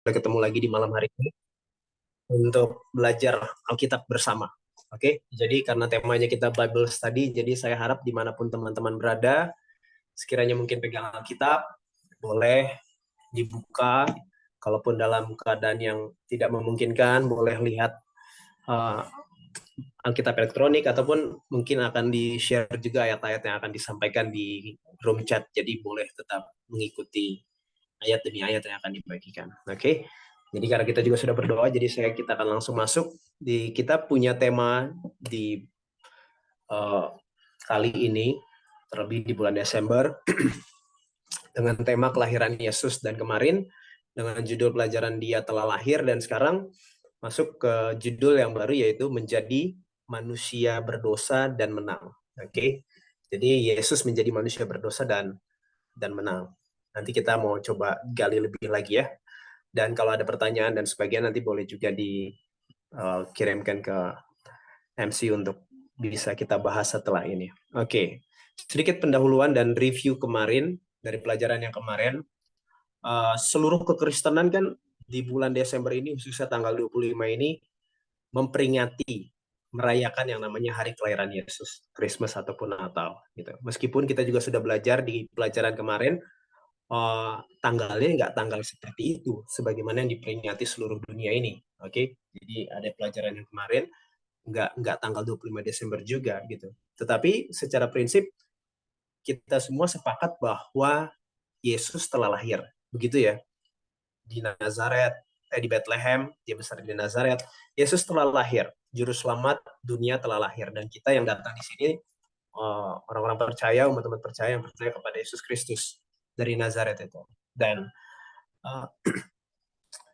Kita ketemu lagi di malam hari ini untuk belajar Alkitab bersama. Oke, jadi karena temanya kita Bible Study, jadi saya harap dimanapun teman-teman berada, sekiranya mungkin pegang Alkitab, boleh dibuka. Kalaupun dalam keadaan yang tidak memungkinkan, boleh lihat uh, Alkitab elektronik, ataupun mungkin akan di-share juga ayat-ayat yang akan disampaikan di room chat. Jadi boleh tetap mengikuti ayat demi ayat yang akan dibagikan. Oke. Jadi karena kita juga sudah berdoa, jadi kita akan langsung masuk di kita punya tema di uh, kali ini, terlebih di bulan Desember, dengan tema kelahiran Yesus, dan kemarin dengan judul pelajaran Dia telah lahir, dan sekarang masuk ke judul yang baru, yaitu menjadi manusia berdosa dan menang. Oke. Jadi Yesus menjadi manusia berdosa dan menang. Nanti kita mau coba gali lebih lagi ya. Dan kalau ada pertanyaan dan sebagainya, nanti boleh juga dikirimkan ke MC untuk bisa kita bahas setelah ini. Oke, sedikit pendahuluan dan review kemarin dari pelajaran yang kemarin. Seluruh kekristenan kan di bulan Desember ini, khususnya tanggal 25 ini, memperingati, merayakan yang namanya hari kelahiran Yesus, Christmas ataupun Natal. Gitu. Meskipun kita juga sudah belajar di pelajaran kemarin, tanggalnya nggak tanggal seperti itu, sebagaimana yang diperingati seluruh dunia ini. Oke, jadi ada pelajaran yang kemarin nggak tanggal 25 Desember juga gitu. Tetapi secara prinsip kita semua sepakat bahwa Yesus telah lahir, begitu ya, di Nazaret, di Bethlehem, dia besar di Nazaret. Yesus telah lahir, juru selamat dunia telah lahir, dan kita yang datang di sini orang-orang percaya, umat-umat percaya yang percaya kepada Yesus Kristus dari Nazaret itu. Dan uh,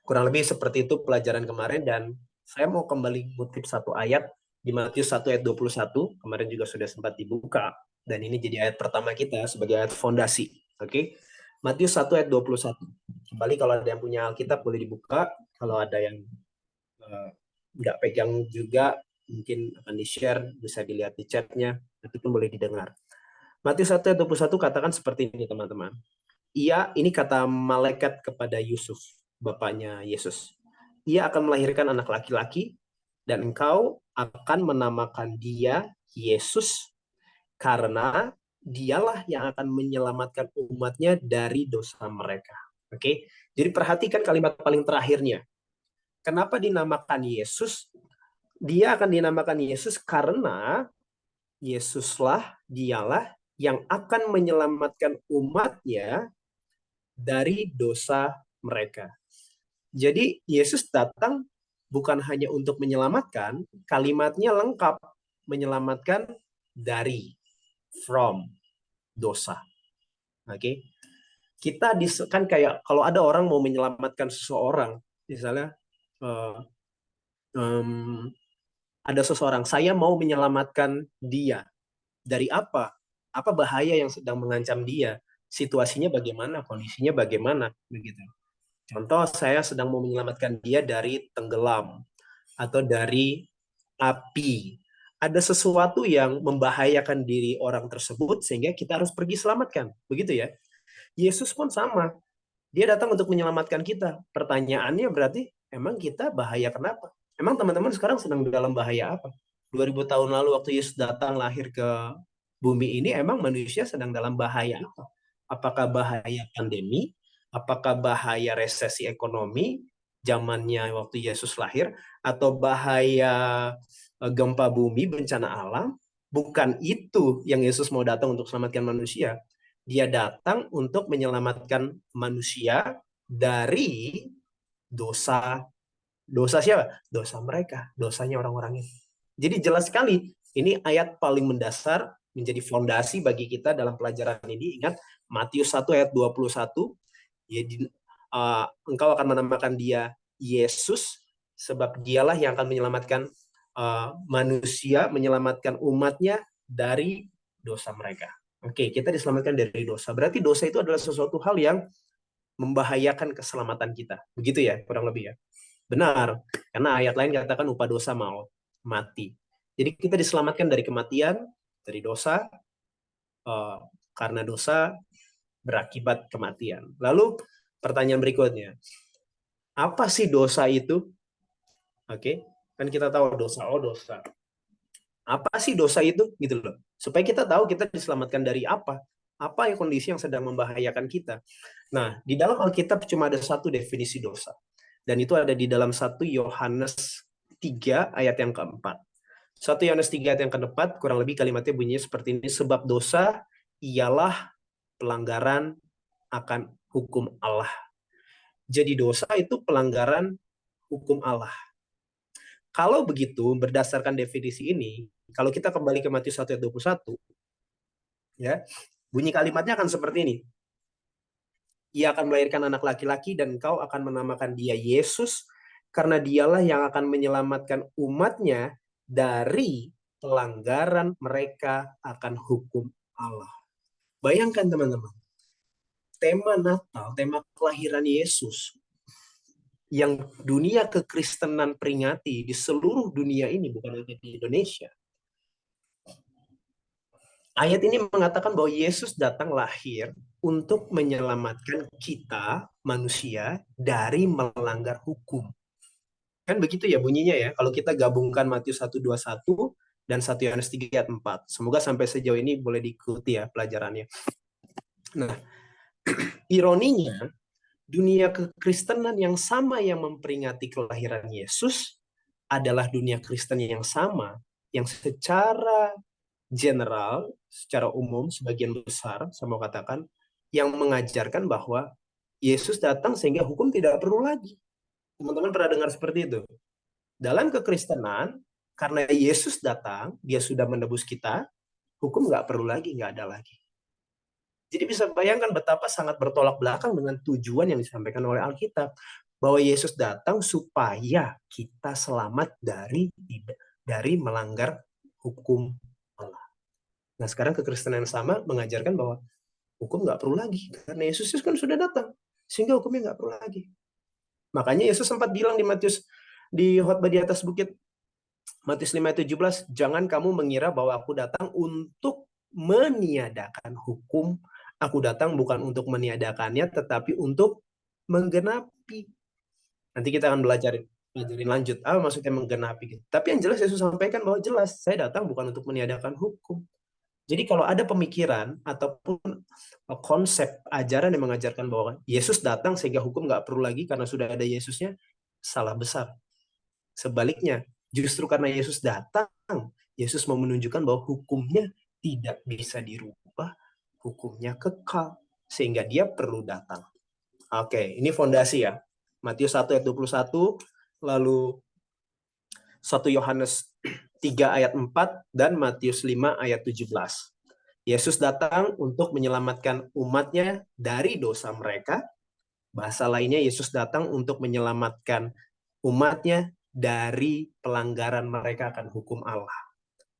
kurang lebih seperti itu pelajaran kemarin, dan saya mau kembali kutip satu ayat di Matius 1 ayat 21, kemarin juga sudah sempat dibuka, dan ini jadi ayat pertama kita sebagai ayat fondasi. Oke, Matius 1 ayat 21. Kembali kalau ada yang punya Alkitab boleh dibuka, kalau ada yang nggak pegang juga mungkin akan di-share, bisa dilihat di chatnya, itu pun boleh didengar. Matius 1 ayat 21 katakan seperti ini teman-teman. Ini kata malaikat kepada Yusuf, bapaknya Yesus. Ia akan melahirkan anak laki-laki, dan engkau akan menamakan dia Yesus, karena dialah yang akan menyelamatkan umatnya dari dosa mereka. Oke, jadi perhatikan kalimat paling terakhirnya. Kenapa dinamakan Yesus? Dia akan dinamakan Yesus karena Yesuslah, dialah yang akan menyelamatkan umatnya dari dosa mereka. Jadi Yesus datang bukan hanya untuk menyelamatkan, kalimatnya lengkap, menyelamatkan dari, from, dosa. Oke, kita kan kayak kalau ada orang mau menyelamatkan seseorang, misalnya uh, um, ada seseorang, saya mau menyelamatkan dia dari apa? Apa bahaya yang sedang mengancam dia? Situasinya bagaimana? Kondisinya bagaimana? Begitu. Contoh, saya sedang mau menyelamatkan dia dari tenggelam atau dari api. Ada sesuatu yang membahayakan diri orang tersebut sehingga kita harus pergi selamatkan. Begitu ya. Yesus pun sama. Dia datang untuk menyelamatkan kita. Pertanyaannya berarti, emang kita bahaya kenapa? Emang teman-teman sekarang sedang dalam bahaya apa? 2000 tahun lalu waktu Yesus datang lahir ke bumi ini, emang manusia sedang dalam bahaya apa? Apakah bahaya pandemi? Apakah bahaya resesi ekonomi zamannya waktu Yesus lahir? Atau bahaya gempa bumi, bencana alam? Bukan itu yang Yesus mau datang untuk selamatkan manusia. Dia datang untuk menyelamatkan manusia dari dosa. Dosa siapa? Dosa mereka, dosanya orang-orang ini. Jadi jelas sekali, ini ayat paling mendasar, menjadi fondasi bagi kita dalam pelajaran ini. Ingat, Matius 1 ayat 21, engkau akan menamakan dia Yesus, sebab dialah yang akan menyelamatkan manusia, menyelamatkan umatnya dari dosa mereka. Oke, kita diselamatkan dari dosa. Berarti dosa itu adalah sesuatu hal yang membahayakan keselamatan kita. Begitu ya, kurang lebih ya. Benar, karena ayat lain katakan upah dosa maut, mati. Jadi kita diselamatkan dari kematian, dari dosa, uh, karena dosa berakibat kematian. Lalu pertanyaan berikutnya, Apa sih dosa itu? Oke, kan kita tahu dosa, oh dosa. Apa sih dosa itu? Gitu loh. Supaya kita tahu kita diselamatkan dari apa? Apa yang kondisi yang sedang membahayakan kita? Nah, di dalam Alkitab cuma ada satu definisi dosa. Dan itu ada di dalam 1 Yohanes 3 ayat yang keempat. 1 Yohanes 3 ayat yang keempat, kurang lebih kalimatnya bunyinya seperti ini. Sebab dosa ialah pelanggaran akan hukum Allah. Jadi dosa itu pelanggaran hukum Allah. Kalau begitu, berdasarkan definisi ini, kalau kita kembali ke Matius 1 ayat 21, ya, bunyi kalimatnya akan seperti ini. Ia akan melahirkan anak laki-laki dan engkau akan menamakan dia Yesus karena dialah yang akan menyelamatkan umatnya dari pelanggaran mereka akan hukum Allah. Bayangkan teman-teman, tema Natal, tema kelahiran Yesus yang dunia kekristenan peringati di seluruh dunia ini, bukan hanya di Indonesia. Ayat ini mengatakan bahwa Yesus datang lahir untuk menyelamatkan kita, manusia, dari melanggar hukum. Kan begitu ya bunyinya ya, kalau kita gabungkan Matius 1:21 dan 1 Yohanes 3 ayat 4. Semoga sampai sejauh ini boleh diikuti ya pelajarannya. Nah, ironinya, dunia kekristenan yang sama yang memperingati kelahiran Yesus adalah dunia Kristen yang sama, yang secara general, secara umum, sebagian besar, saya mau katakan, yang mengajarkan bahwa Yesus datang sehingga hukum tidak perlu lagi. Teman-teman pernah dengar seperti itu? Dalam kekristenan, karena Yesus datang, dia sudah menebus kita, hukum nggak perlu lagi, nggak ada lagi. Jadi bisa bayangkan betapa sangat bertolak belakang dengan tujuan yang disampaikan oleh Alkitab. Bahwa Yesus datang supaya kita selamat dari melanggar hukum Allah. Nah sekarang kekristenan yang sama mengajarkan bahwa hukum nggak perlu lagi. Karena Yesus kan sudah datang. Sehingga hukumnya nggak perlu lagi. Makanya Yesus sempat bilang di Matius, di khotbah di atas bukit, Matius 5 ayat 17, jangan kamu mengira bahwa aku datang untuk meniadakan hukum. Aku datang bukan untuk meniadakannya, tetapi untuk menggenapi. Nanti kita akan belajarin lanjut. Apa maksudnya menggenapi? Tapi yang jelas Yesus sampaikan bahwa jelas, saya datang bukan untuk meniadakan hukum. Jadi kalau ada pemikiran ataupun konsep ajaran yang mengajarkan bahwa Yesus datang sehingga hukum nggak perlu lagi karena sudah ada Yesusnya, salah besar. Sebaliknya, justru karena Yesus datang, Yesus mau menunjukkan bahwa hukumnya tidak bisa dirubah, hukumnya kekal, sehingga dia perlu datang. Oke, ini fondasi ya. Matius 1 ayat 21, lalu 1 Yohanes 3 ayat 4, dan Matius 5 ayat 17. Yesus datang untuk menyelamatkan umatnya dari dosa mereka. Bahasa lainnya, Yesus datang untuk menyelamatkan umatnya dari pelanggaran mereka akan hukum Allah.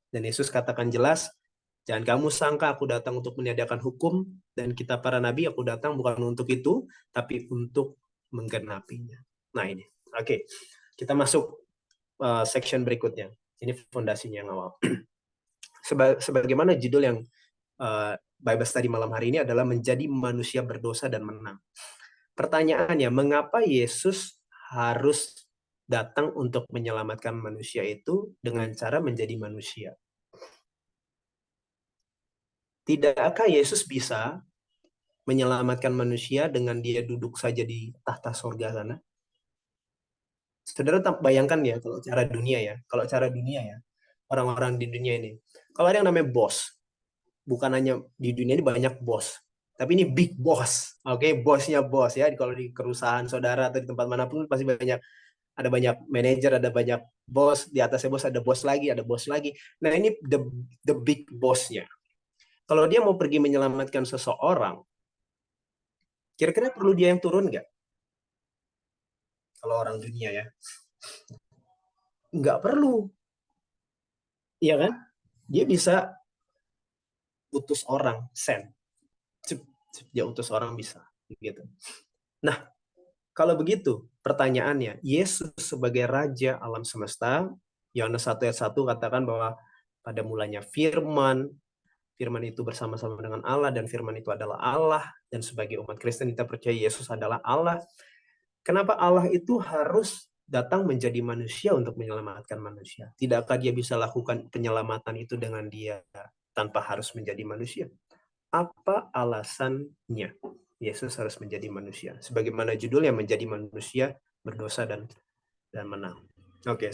Dan Yesus katakan jelas, jangan kamu sangka aku datang untuk meniadakan hukum dan kita para nabi, aku datang bukan untuk itu, tapi untuk menggenapinya. Nah ini, oke. Kita masuk section berikutnya. Ini fondasinya yang awal. Sebagaimana judul yang Bible Study malam hari ini adalah menjadi manusia berdosa dan menang. Pertanyaannya, mengapa Yesus harus datang untuk menyelamatkan manusia itu dengan cara menjadi manusia? Tidakkah Yesus bisa menyelamatkan manusia dengan dia duduk saja di tahta sorga sana? Saudara bayangkan ya, kalau cara dunia ya, orang-orang di dunia ini. Kalau ada yang namanya bos, bukan hanya di dunia ini banyak bos, tapi ini big boss, oke, bosnya bos ya. Kalau di perusahaan saudara atau di tempat manapun pasti ada banyak manajer, ada banyak bos, di atasnya bos ada bos lagi. Nah ini the big bossnya. Kalau dia mau pergi menyelamatkan seseorang, kira-kira perlu dia yang turun nggak? Kalau orang dunia ya, nggak perlu, iya kan? Dia bisa utus orang, send, dia utus orang bisa, gitu. Nah, kalau begitu, pertanyaannya, Yesus sebagai Raja alam semesta, Yohanes 1 ayat 1 katakan bahwa pada mulanya firman, firman itu bersama-sama dengan Allah, dan firman itu adalah Allah, dan sebagai umat Kristen kita percaya Yesus adalah Allah. Kenapa Allah itu harus datang menjadi manusia untuk menyelamatkan manusia? Tidakkah dia bisa lakukan penyelamatan itu dengan dia tanpa harus menjadi manusia? Apa alasannya Yesus harus menjadi manusia? Sebagaimana judulnya, menjadi manusia, berdosa dan menang. Oke,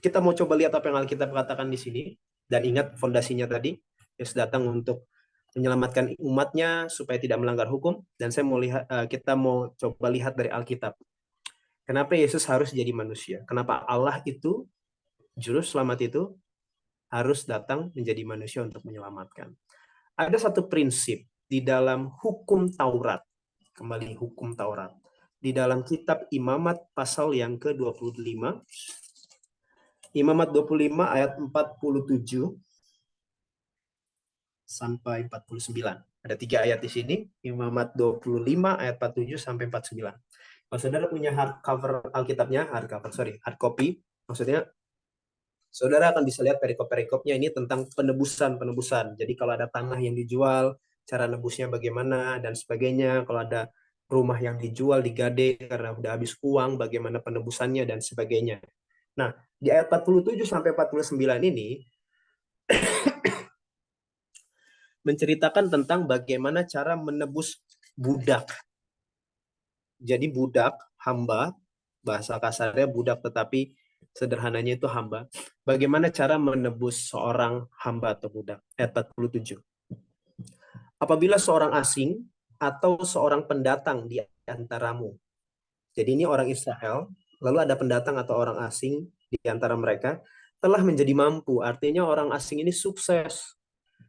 kita mau coba lihat apa yang Alkitab katakan di sini. Dan ingat fondasinya tadi, Yesus datang untuk menyelamatkan umatnya supaya tidak melanggar hukum. Dan kita mau coba lihat dari Alkitab. Kenapa Yesus harus jadi manusia? Kenapa Allah itu, Juru Selamat itu, harus datang menjadi manusia untuk menyelamatkan? Ada satu prinsip di dalam hukum Taurat. Kembali hukum Taurat. Di dalam kitab Imamat pasal yang ke-25. Imamat 25 ayat 47 sampai 49. Ada 3 ayat di sini. Imamat 25 ayat 47 sampai 49. Kalau saudara punya hard copy, maksudnya saudara akan bisa lihat perikop-perikopnya ini tentang penebusan. Jadi kalau ada tanah yang dijual, cara nebusnya bagaimana, dan sebagainya. Kalau ada rumah yang dijual, digade karena udah habis uang, bagaimana penebusannya, dan sebagainya. Nah, di ayat 47 sampai 49 ini, menceritakan tentang bagaimana cara menebus budak. Jadi budak, hamba, bahasa kasarnya budak tetapi sederhananya itu hamba. Bagaimana cara menebus seorang hamba atau budak? Ayat 47. Apabila seorang asing atau seorang pendatang di antaramu. Jadi ini orang Israel, lalu ada pendatang atau orang asing di antara mereka, telah menjadi mampu. Artinya orang asing ini sukses.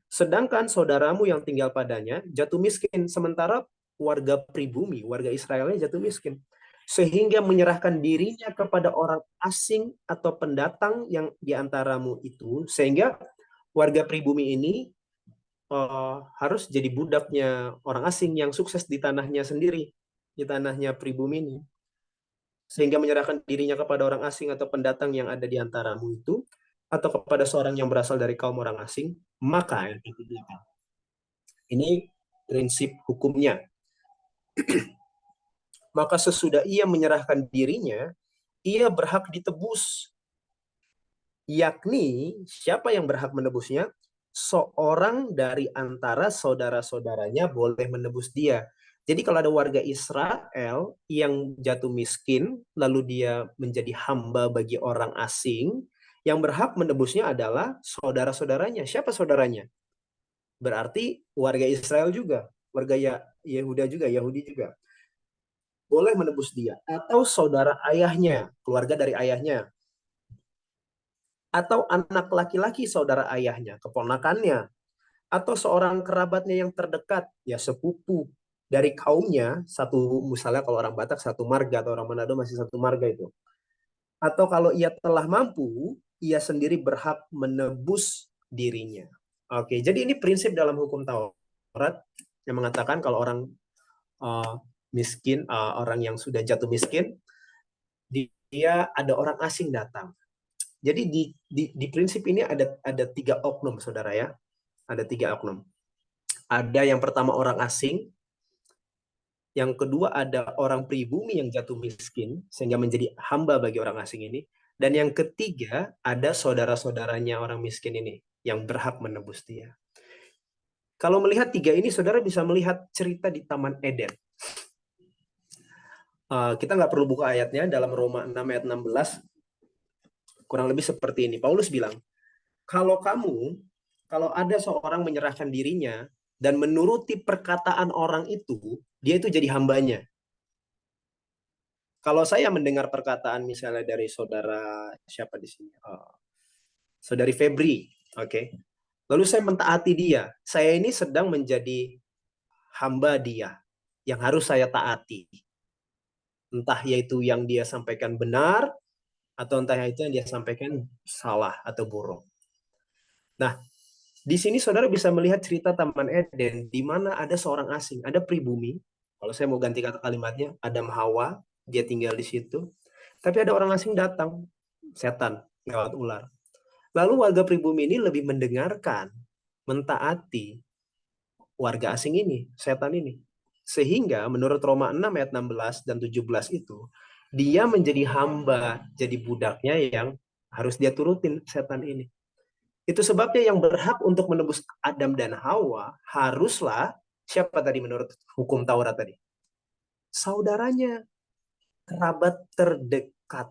Sedangkan saudaramu yang tinggal padanya jatuh miskin, sementara warga pribumi, warga Israelnya jatuh miskin. Sehingga menyerahkan dirinya kepada orang asing atau pendatang yang di antaramu itu, sehingga warga pribumi ini harus jadi budaknya orang asing yang sukses di tanahnya sendiri, di tanahnya pribumi ini. Sehingga menyerahkan dirinya kepada orang asing atau pendatang yang ada di antaramu itu, atau kepada seorang yang berasal dari kaum orang asing, maka ini prinsip hukumnya. Maka sesudah ia menyerahkan dirinya, ia berhak ditebus. Yakni siapa yang berhak menebusnya? Seorang dari antara saudara-saudaranya boleh menebus dia. Jadi kalau ada warga Israel yang jatuh miskin, lalu dia menjadi hamba bagi orang asing, yang berhak menebusnya adalah saudara-saudaranya. Siapa saudaranya? Berarti warga Israel juga, warga Yehuda juga, Yahudi juga. Boleh menebus dia. Atau saudara ayahnya, keluarga dari ayahnya. Atau anak laki-laki saudara ayahnya, keponakannya. Atau seorang kerabatnya yang terdekat, ya sepupu dari kaumnya, satu misalnya kalau orang Batak satu marga, atau orang Manado masih satu marga itu. Atau kalau ia telah mampu, ia sendiri berhak menebus dirinya. Oke, jadi ini prinsip dalam hukum Taurat yang mengatakan kalau orang miskin, orang yang sudah jatuh miskin, dia ada orang asing datang. Jadi di prinsip ini ada 3 oknum, saudara ya. Ada 3 oknum. Ada yang pertama orang asing, yang kedua ada orang pribumi yang jatuh miskin sehingga menjadi hamba bagi orang asing ini, dan yang ketiga ada saudara-saudaranya orang miskin ini yang berhak menebus dia. Kalau melihat 3 ini, saudara bisa melihat cerita di Taman Eden. Kita nggak perlu buka ayatnya, dalam Roma 6 ayat 16 kurang lebih seperti ini. Paulus bilang, kalau ada seorang menyerahkan dirinya dan menuruti perkataan orang itu, dia itu jadi hambanya. Kalau saya mendengar perkataan misalnya dari saudara siapa di sini, saudari Febri, oke. Lalu saya mentaati dia, saya ini sedang menjadi hamba dia yang harus saya taati. Entah yaitu yang dia sampaikan benar, atau entah itu yang dia sampaikan salah atau buruk. Nah, di sini saudara bisa melihat cerita Taman Eden, di mana ada seorang asing, ada pribumi. Kalau saya mau ganti kata kalimatnya, Adam Hawa, dia tinggal di situ. Tapi ada orang asing datang, setan lewat ular. Lalu warga pribumi ini lebih mendengarkan, mentaati warga asing ini, setan ini. Sehingga menurut Roma 6 ayat 16 dan 17 itu, dia menjadi hamba, jadi budaknya yang harus dia turutin setan ini. Itu sebabnya yang berhak untuk menebus Adam dan Hawa haruslah siapa tadi menurut hukum Taurat tadi? Saudaranya, kerabat terdekat.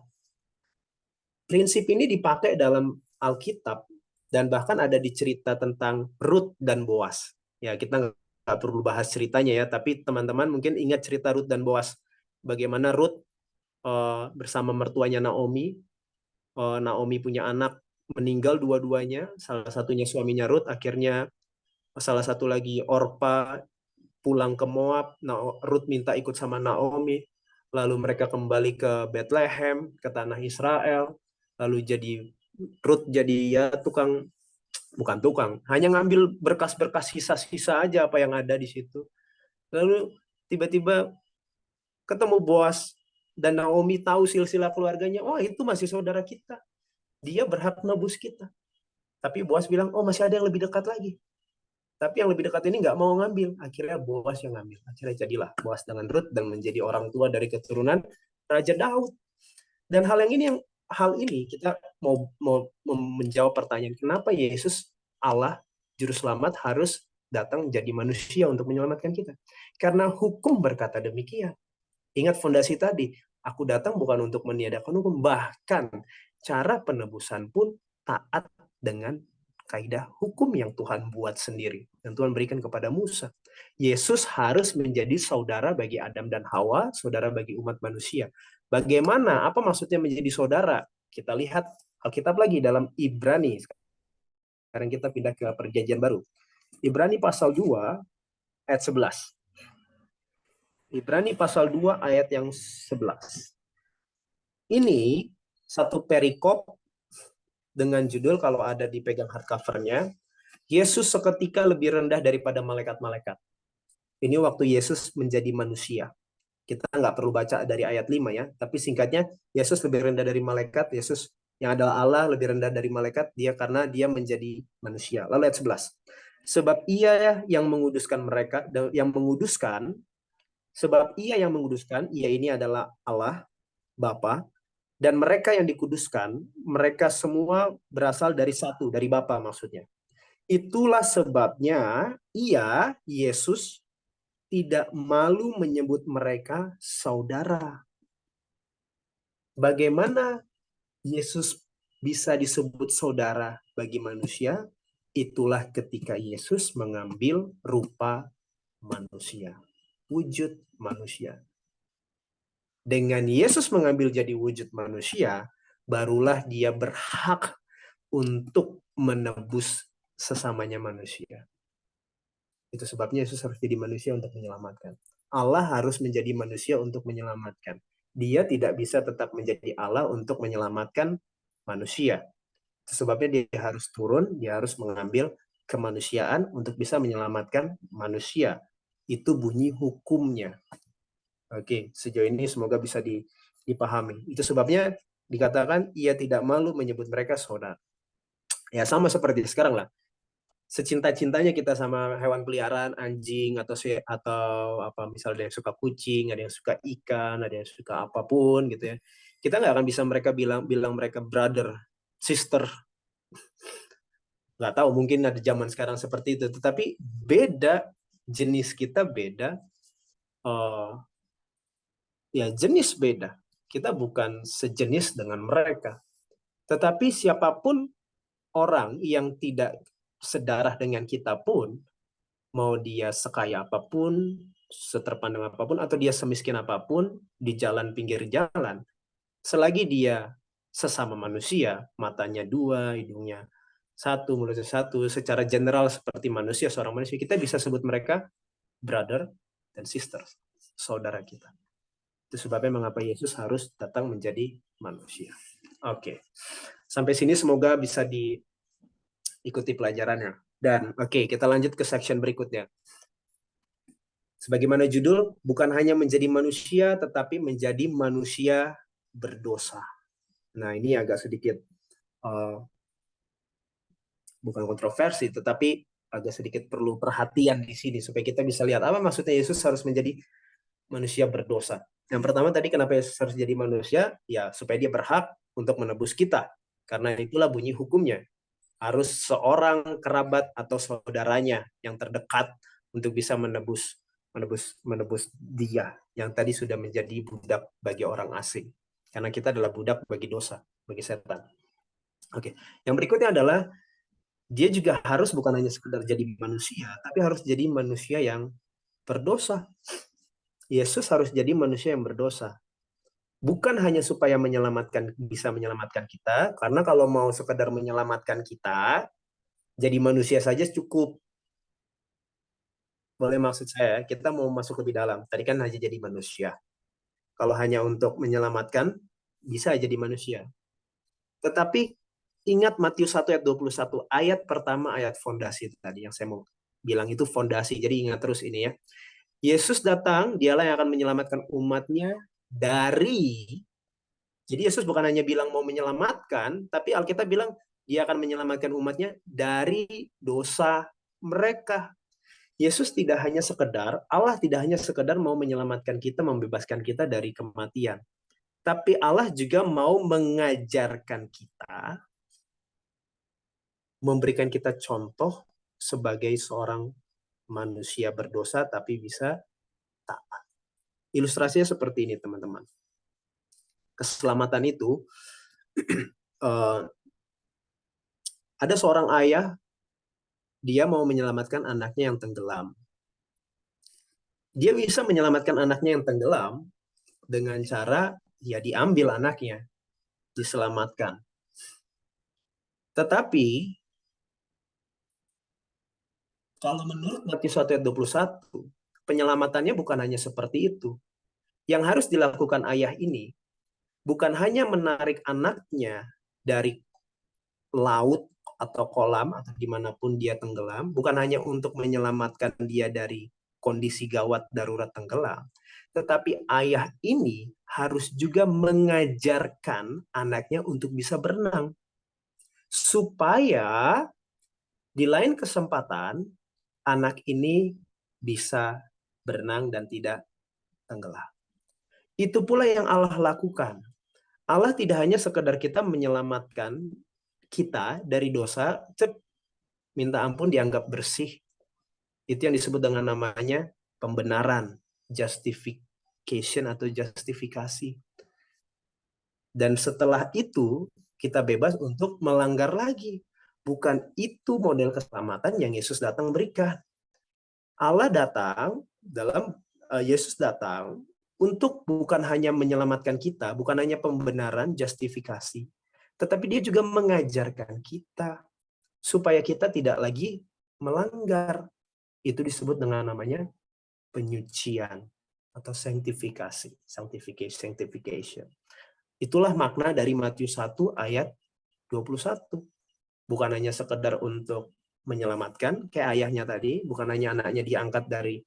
Prinsip ini dipakai dalam Alkitab dan bahkan ada di cerita tentang Rut dan Boas. Ya, kita nggak perlu bahas ceritanya ya, tapi teman-teman mungkin ingat cerita Rut dan Boas. Bagaimana Rut bersama mertuanya Naomi, Naomi punya anak meninggal dua-duanya, salah satunya suaminya Rut, akhirnya salah satu lagi Orpa pulang ke Moab, Rut minta ikut sama Naomi, lalu mereka kembali ke Bethlehem, ke tanah Israel, lalu Rut jadi ya bukan tukang, hanya ngambil berkas-berkas sisa-sisa aja apa yang ada di situ. Lalu tiba-tiba ketemu Boas dan Naomi tahu silsilah keluarganya, oh itu masih saudara kita, dia berhak nebus kita. Tapi Boas bilang, oh masih ada yang lebih dekat lagi. Tapi yang lebih dekat ini nggak mau ngambil. Akhirnya Boas yang ngambil. Akhirnya jadilah Boas dengan Rut dan menjadi orang tua dari keturunan Raja Daud. Dan hal ini kita mau menjawab pertanyaan, kenapa Yesus Allah juru selamat harus datang jadi manusia untuk menyelamatkan kita? Karena hukum berkata demikian. Ingat fondasi tadi, aku datang bukan untuk meniadakan hukum, bahkan cara penebusan pun taat dengan kaidah hukum yang Tuhan buat sendiri, yang Tuhan berikan kepada Musa. Yesus harus menjadi saudara bagi Adam dan Hawa, saudara bagi umat manusia. Bagaimana? Apa maksudnya menjadi saudara? Kita lihat Alkitab lagi dalam Ibrani. Sekarang kita pindah ke Perjanjian Baru. Ibrani pasal 2 ayat 11. Ibrani pasal 2 ayat yang 11. Ini satu perikop dengan judul, kalau ada dipegang hardcover-nya, Yesus seketika lebih rendah daripada malaikat-malaikat. Ini waktu Yesus menjadi manusia. Kita nggak perlu baca dari ayat 5 ya, tapi singkatnya, Yesus lebih rendah dari malaikat, Yesus yang adalah Allah lebih rendah dari malaikat, karena dia menjadi manusia. Lalu ayat 11. Sebab ia yang menguduskan mereka, sebab ia yang menguduskan, ia ini adalah Allah, Bapa, dan mereka yang dikuduskan, mereka semua berasal dari satu, dari Bapa maksudnya. Itulah sebabnya ia, Yesus, tidak malu menyebut mereka saudara. Bagaimana Yesus bisa disebut saudara bagi manusia? Itulah ketika Yesus mengambil rupa manusia, wujud manusia. Dengan Yesus mengambil jadi wujud manusia, barulah dia berhak untuk menebus sesamanya manusia. Itu sebabnya Yesus harus jadi manusia untuk menyelamatkan. Allah harus menjadi manusia untuk menyelamatkan. Dia tidak bisa tetap menjadi Allah untuk menyelamatkan manusia. Itu sebabnya dia harus turun, dia harus mengambil kemanusiaan untuk bisa menyelamatkan manusia. Itu bunyi hukumnya. Oke, sejauh ini semoga bisa dipahami. Itu sebabnya dikatakan ia tidak malu menyebut mereka saudara. Ya sama seperti sekarang lah. Secinta-cintanya kita sama hewan peliharaan, anjing atau apa, misalnya ada yang suka kucing, ada yang suka ikan, ada yang suka apapun gitu ya. Kita nggak akan bisa mereka bilang mereka brother, sister. Nggak tahu, mungkin ada zaman sekarang seperti itu. Tetapi beda, jenis kita beda. Ya jenis beda. Kita bukan sejenis dengan mereka. Tetapi siapapun orang yang tidak sedarah dengan kita pun, mau dia sekaya apapun, seterpandang apapun, atau dia semiskin apapun, di jalan pinggir jalan, selagi dia sesama manusia, matanya dua, hidungnya satu, mulutnya satu, secara general seperti manusia, seorang manusia, kita bisa sebut mereka brother dan sister, saudara kita. Itu sebabnya mengapa Yesus harus datang menjadi manusia. Oke. Sampai sini semoga bisa diikuti pelajarannya. Dan kita lanjut ke section berikutnya. Sebagaimana judul, bukan hanya menjadi manusia, tetapi menjadi manusia berdosa. Nah, ini agak sedikit bukan kontroversi, tetapi agak sedikit perlu perhatian di sini supaya kita bisa lihat apa maksudnya Yesus harus menjadi manusia berdosa. Yang pertama tadi kenapa Yesus harus jadi manusia? Ya supaya dia berhak untuk menebus kita. Karena itulah bunyi hukumnya. Harus seorang kerabat atau saudaranya yang terdekat untuk bisa menebus dia yang tadi sudah menjadi budak bagi orang asing. Karena kita adalah budak bagi dosa, bagi setan. Oke, yang berikutnya adalah dia juga harus bukan hanya sekedar jadi manusia, tapi harus jadi manusia yang berdosa. Yesus harus jadi manusia yang berdosa. Bukan hanya supaya bisa menyelamatkan kita, karena kalau mau sekedar menyelamatkan kita, jadi manusia saja cukup. Boleh maksud saya, kita mau masuk lebih dalam. Tadi kan hanya jadi manusia. Kalau hanya untuk menyelamatkan, bisa jadi manusia. Tetapi ingat Matius 1 ayat 21, ayat pertama, ayat fondasi tadi yang saya mau bilang itu fondasi. Jadi ingat terus ini ya. Yesus datang, dialah yang akan menyelamatkan umatnya dari. Jadi Yesus bukan hanya bilang mau menyelamatkan, tapi Alkitab bilang dia akan menyelamatkan umatnya dari dosa mereka. Yesus tidak hanya sekedar, Allah tidak hanya sekedar mau menyelamatkan kita, membebaskan kita dari kematian. Tapi Allah juga mau mengajarkan kita, memberikan kita contoh sebagai seorang manusia berdosa tapi bisa taat. Ilustrasinya seperti ini, teman-teman. Keselamatan itu, ada seorang ayah, dia mau menyelamatkan anaknya yang tenggelam. Dia bisa menyelamatkan anaknya yang tenggelam dengan cara ya diambil anaknya, diselamatkan. Tetapi kalau menurut Matius 1 ayat 21, penyelamatannya bukan hanya seperti itu. Yang harus dilakukan ayah ini bukan hanya menarik anaknya dari laut atau kolam atau dimanapun dia tenggelam, bukan hanya untuk menyelamatkan dia dari kondisi gawat darurat tenggelam, tetapi ayah ini harus juga mengajarkan anaknya untuk bisa berenang. Supaya di lain kesempatan, anak ini bisa berenang dan tidak tenggelam. Itu pula yang Allah lakukan. Allah tidak hanya sekedar kita menyelamatkan kita dari dosa, minta ampun dianggap bersih. Itu yang disebut dengan namanya pembenaran, justification atau justifikasi. Dan setelah itu kita bebas untuk melanggar lagi. Bukan itu model keselamatan yang Yesus datang berikan. Allah datang Yesus datang untuk bukan hanya menyelamatkan kita, bukan hanya pembenaran, justifikasi, tetapi dia juga mengajarkan kita supaya kita tidak lagi melanggar. Itu disebut dengan namanya penyucian atau sanctification. Itulah makna dari Matius 1 ayat 21. Bukan hanya sekedar untuk menyelamatkan, kayak ayahnya tadi, bukan hanya anaknya diangkat dari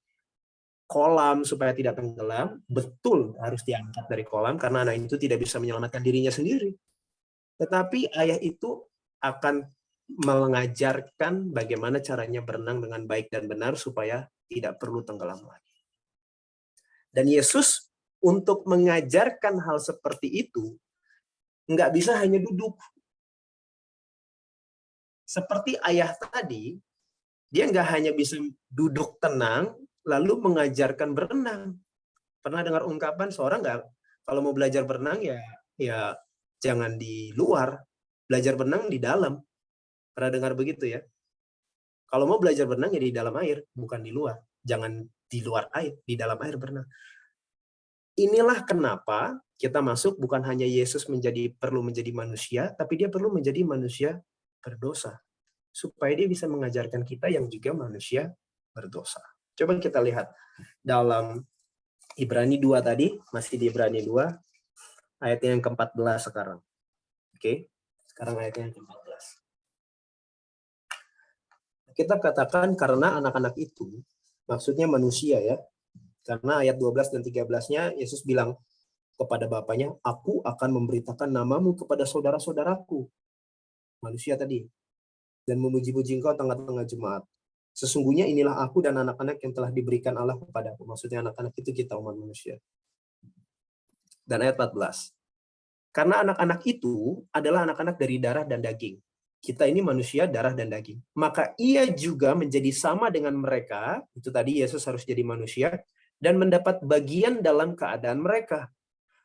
kolam supaya tidak tenggelam, betul harus diangkat dari kolam karena anak itu tidak bisa menyelamatkan dirinya sendiri. Tetapi ayah itu akan mengajarkan bagaimana caranya berenang dengan baik dan benar supaya tidak perlu tenggelam lagi. Dan Yesus untuk mengajarkan hal seperti itu, nggak bisa hanya duduk. Seperti ayah tadi, dia nggak hanya bisa duduk tenang, lalu mengajarkan berenang. Pernah dengar ungkapan seorang nggak, kalau mau belajar berenang ya jangan di luar, belajar berenang di dalam. Pernah dengar begitu ya? Kalau mau belajar berenang ya di dalam air, bukan di luar. Jangan di luar air, di dalam air berenang. Inilah kenapa kita masuk bukan hanya Yesus perlu menjadi manusia, tapi dia perlu menjadi manusia berdosa. Supaya dia bisa mengajarkan kita yang juga manusia berdosa. Coba kita lihat dalam Ibrani 2 tadi, masih di Ibrani 2, ayatnya yang ke-14 sekarang. Oke, sekarang ayatnya yang ke-14. Kita katakan karena anak-anak itu, maksudnya manusia ya, karena ayat 12 dan 13-nya Yesus bilang kepada Bapaknya, aku akan memberitakan namamu kepada saudara-saudaraku, manusia tadi, dan memuji-muji engkau tengah-tengah jemaat. Sesungguhnya inilah aku dan anak-anak yang telah diberikan Allah kepada aku. Maksudnya anak-anak itu kita umat manusia. Dan ayat 14. Karena anak-anak itu adalah anak-anak dari darah dan daging. Kita ini manusia darah dan daging. Maka ia juga menjadi sama dengan mereka. Itu tadi Yesus harus jadi manusia. Dan mendapat bagian dalam keadaan mereka.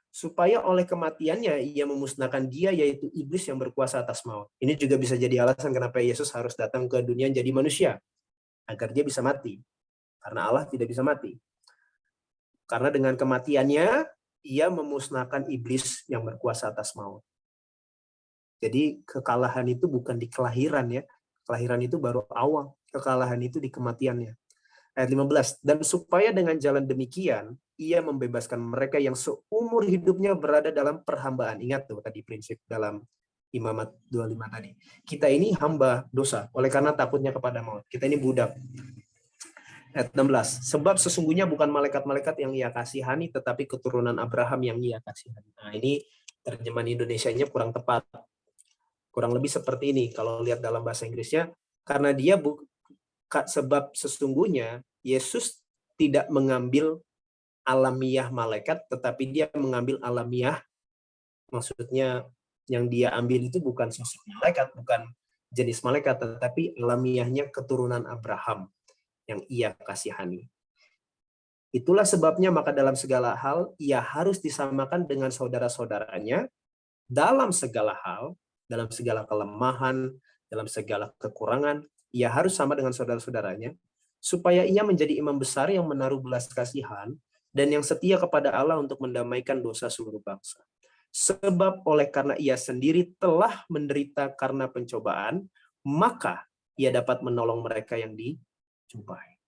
Supaya oleh kematiannya ia memusnahkan dia, yaitu iblis yang berkuasa atas maut. Ini juga bisa jadi alasan kenapa Yesus harus datang ke dunia jadi manusia. Agar dia bisa mati. Karena Allah tidak bisa mati. Karena dengan kematiannya, ia memusnahkan iblis yang berkuasa atas maut. Jadi kekalahan itu bukan di kelahiran ya. Kelahiran itu baru awal. Kekalahan itu di kematiannya. Ayat 15. Dan supaya dengan jalan demikian, ia membebaskan mereka yang seumur hidupnya berada dalam perhambaan. Ingat tuh tadi prinsip dalam Imamat 25 tadi. Kita ini hamba dosa. Oleh karena takutnya kepada maut. Kita ini budak. Ayat 16. Sebab sesungguhnya bukan malaikat-malaikat yang ia kasihani, tetapi keturunan Abraham yang ia kasihani. Nah ini terjemahan Indonesianya kurang tepat. Kurang lebih seperti ini kalau lihat dalam bahasa Inggrisnya. Karena dia sebab sesungguhnya Yesus tidak mengambil alamiah malaikat, tetapi dia mengambil alamiah, maksudnya yang dia ambil itu bukan sosok malaikat, bukan jenis malaikat, tetapi alamiahnya keturunan Abraham yang ia kasihani. Itulah sebabnya maka dalam segala hal ia harus disamakan dengan saudara-saudaranya dalam segala hal, dalam segala kelemahan, dalam segala kekurangan, ia harus sama dengan saudara-saudaranya, supaya ia menjadi imam besar yang menaruh belas kasihan dan yang setia kepada Allah untuk mendamaikan dosa seluruh bangsa. Sebab oleh karena ia sendiri telah menderita karena pencobaan, maka ia dapat menolong mereka yang dicobai.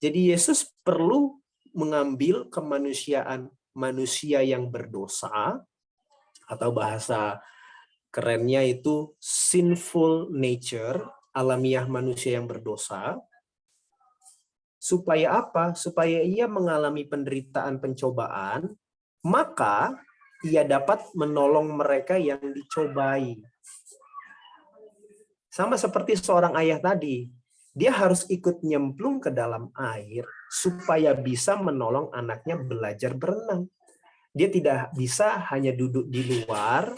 Jadi Yesus perlu mengambil kemanusiaan manusia yang berdosa, atau bahasa kerennya itu sinful nature, alamiah manusia yang berdosa. Supaya apa? Supaya ia mengalami penderitaan pencobaan, maka ia dapat menolong mereka yang dicobai. Sama seperti seorang ayah tadi, dia harus ikut nyemplung ke dalam air supaya bisa menolong anaknya belajar berenang. Dia tidak bisa hanya duduk di luar,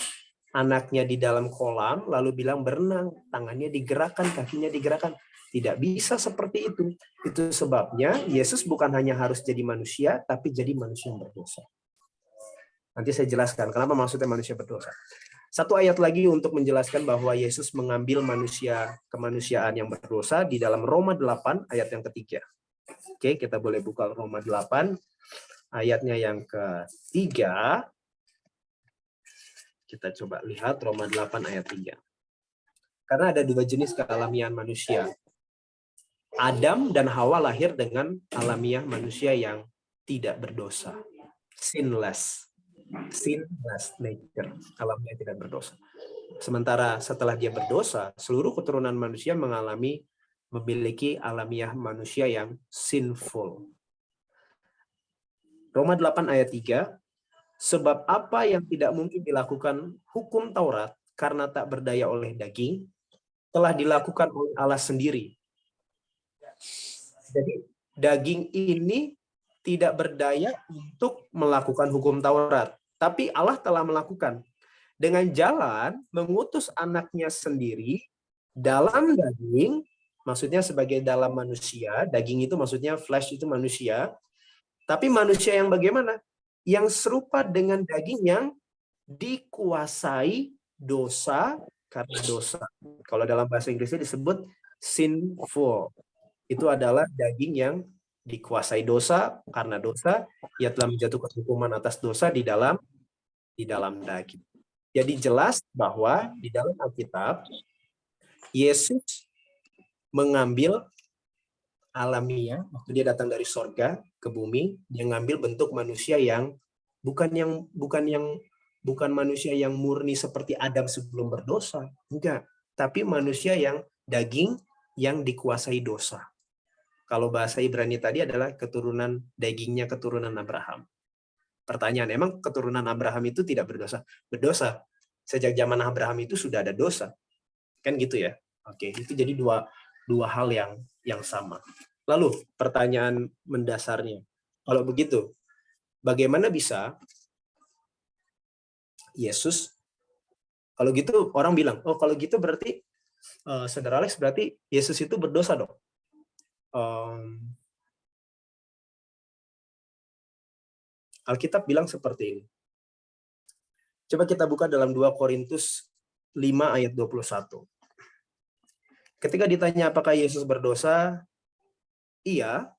anaknya di dalam kolam, lalu bilang berenang, tangannya digerakkan, kakinya digerakkan. Tidak bisa seperti itu. Itu sebabnya Yesus bukan hanya harus jadi manusia, tapi jadi manusia yang berdosa. Nanti saya jelaskan kenapa maksudnya manusia berdosa. Satu ayat lagi untuk menjelaskan bahwa Yesus mengambil kemanusiaan yang berdosa di dalam Roma 8 ayat yang ketiga. Oke, kita boleh buka Roma 8 ayatnya yang ketiga. Kita coba lihat Roma 8 ayat 3. Karena ada dua jenis kealamian manusia. Adam dan Hawa lahir dengan alamiah manusia yang tidak berdosa. Sinless nature, alamiah tidak berdosa. Sementara setelah dia berdosa, seluruh keturunan manusia memiliki alamiah manusia yang sinful. Roma 8 ayat 3, sebab apa yang tidak mungkin dilakukan hukum Taurat karena tak berdaya oleh daging, telah dilakukan oleh Allah sendiri. Jadi daging ini tidak berdaya untuk melakukan hukum Taurat. Tapi Allah telah melakukan dengan jalan mengutus anaknya sendiri dalam daging, maksudnya sebagai dalam manusia, daging itu maksudnya flesh itu manusia, tapi manusia yang bagaimana? Yang serupa dengan daging yang dikuasai dosa karena dosa. Kalau dalam bahasa Inggrisnya disebut sinful. Itu adalah daging yang dikuasai dosa karena dosa, ia telah menjatuhkan hukuman atas dosa di dalam daging. Jadi jelas bahwa di dalam Alkitab Yesus mengambil alamiah waktu dia datang dari sorga ke bumi, dia ngambil bentuk manusia yang bukan manusia yang murni seperti Adam sebelum berdosa, enggak, tapi manusia yang daging yang dikuasai dosa. Kalau bahasa Ibrani tadi adalah dagingnya keturunan Abraham. Pertanyaan, emang keturunan Abraham itu tidak berdosa? Berdosa. Sejak zaman Abraham itu sudah ada dosa. Kan gitu ya. Oke, itu jadi dua hal yang sama. Lalu pertanyaan mendasarnya, kalau begitu, bagaimana bisa Yesus, kalau gitu orang bilang, oh kalau gitu berarti Saudara Alex, berarti Yesus itu berdosa dong. Alkitab bilang seperti ini. Coba kita buka dalam 2 Korintus 5 ayat 21. Ketika ditanya apakah Yesus berdosa, iya.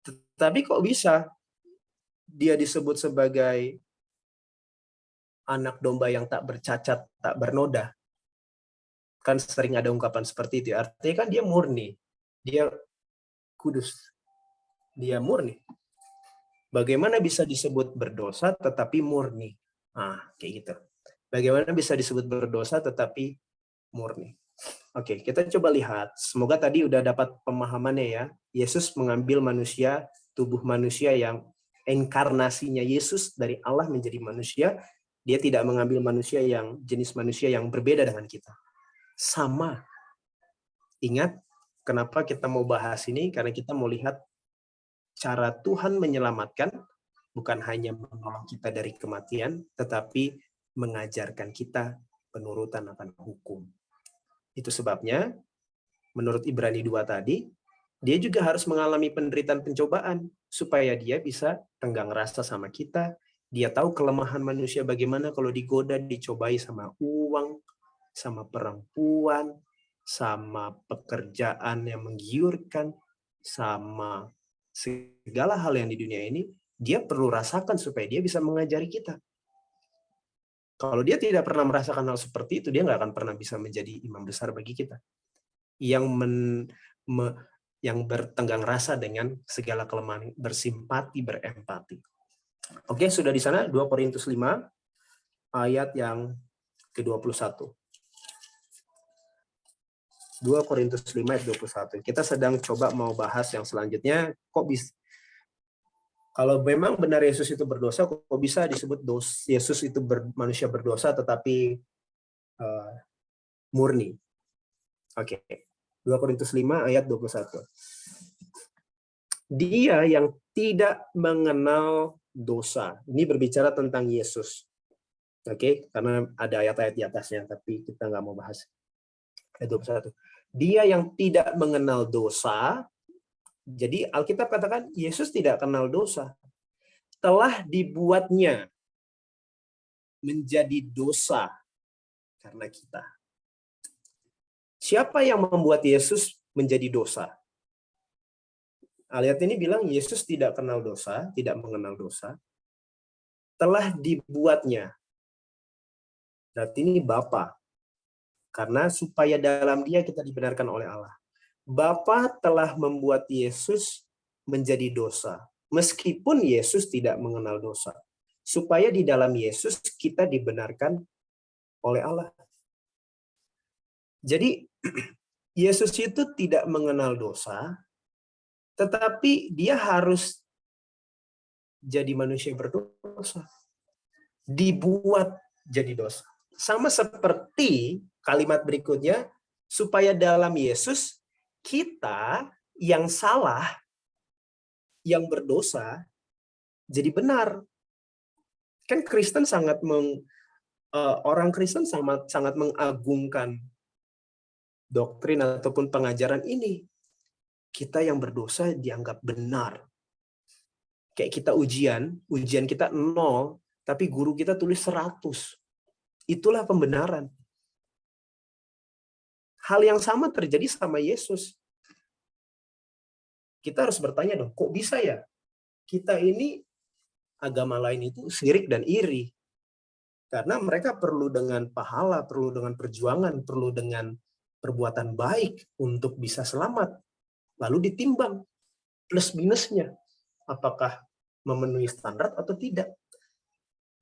Tetapi kok bisa dia disebut sebagai anak domba yang tak bercacat, tak bernoda? Kan sering ada ungkapan seperti itu. Artinya kan dia murni. Dia kudus. Dia murni. Bagaimana bisa disebut berdosa tetapi murni? Kayak gitu. Bagaimana bisa disebut berdosa tetapi murni? Oke, kita coba lihat. Semoga tadi udah dapat pemahamannya ya. Yesus mengambil manusia, tubuh manusia yang inkarnasinya Yesus dari Allah menjadi manusia. Dia tidak mengambil manusia yang jenis manusia yang berbeda dengan kita. Sama. Ingat, kenapa kita mau bahas ini? Karena kita mau lihat cara Tuhan menyelamatkan, bukan hanya menolong kita dari kematian, tetapi mengajarkan kita penurutan akan hukum. Itu sebabnya, menurut Ibrani 2 tadi, dia juga harus mengalami penderitaan pencobaan, supaya dia bisa renggang rasa sama kita. Dia tahu kelemahan manusia bagaimana kalau digoda, dicobai sama uang, sama perempuan, sama pekerjaan yang menggiurkan, sama segala hal yang di dunia ini, dia perlu rasakan supaya dia bisa mengajari kita. Kalau dia tidak pernah merasakan hal seperti itu, dia nggak akan pernah bisa menjadi imam besar bagi kita. Yang bertenggang rasa dengan segala kelemahan, bersimpati, berempati. Oke, sudah di sana 2 Korintus 5 ayat yang ke-21. 2 Korintus 5 ayat 21. Kita sedang coba mau bahas yang selanjutnya, kok bisa kalau memang benar Yesus itu berdosa, kok bisa disebut Yesus itu manusia berdosa tetapi murni. Oke. 2 Korintus 5 ayat 21. Dia yang tidak mengenal dosa. Ini berbicara tentang Yesus. Oke, karena ada ayat-ayat di atasnya, tapi kita nggak mau bahas. Ayat 21. Dia yang tidak mengenal dosa, jadi Alkitab katakan Yesus tidak kenal dosa. Telah dibuatnya menjadi dosa karena kita. Siapa yang membuat Yesus menjadi dosa? Ayat ini bilang Yesus tidak kenal dosa, tidak mengenal dosa. Telah dibuatnya. Berarti ini Bapa. Karena supaya dalam dia kita dibenarkan oleh Allah. Bapa telah membuat Yesus menjadi dosa. Meskipun Yesus tidak mengenal dosa. Supaya di dalam Yesus kita dibenarkan oleh Allah. Jadi Yesus itu tidak mengenal dosa, tetapi dia harus jadi manusia berdosa. Dibuat jadi dosa. Sama seperti kalimat berikutnya, supaya dalam Yesus kita yang salah, yang berdosa, jadi benar. Kan Kristen orang Kristen sangat mengagungkan doktrin ataupun pengajaran ini. Kita yang berdosa dianggap benar. Kayak kita ujian kita 0, tapi guru kita tulis 100. Itulah pembenaran. Hal yang sama terjadi sama Yesus. Kita harus bertanya dong, kok bisa ya? Kita ini agama lain itu syirik dan iri. Karena mereka perlu dengan pahala, perlu dengan perjuangan, perlu dengan perbuatan baik untuk bisa selamat. Lalu ditimbang plus minusnya. Apakah memenuhi standar atau tidak.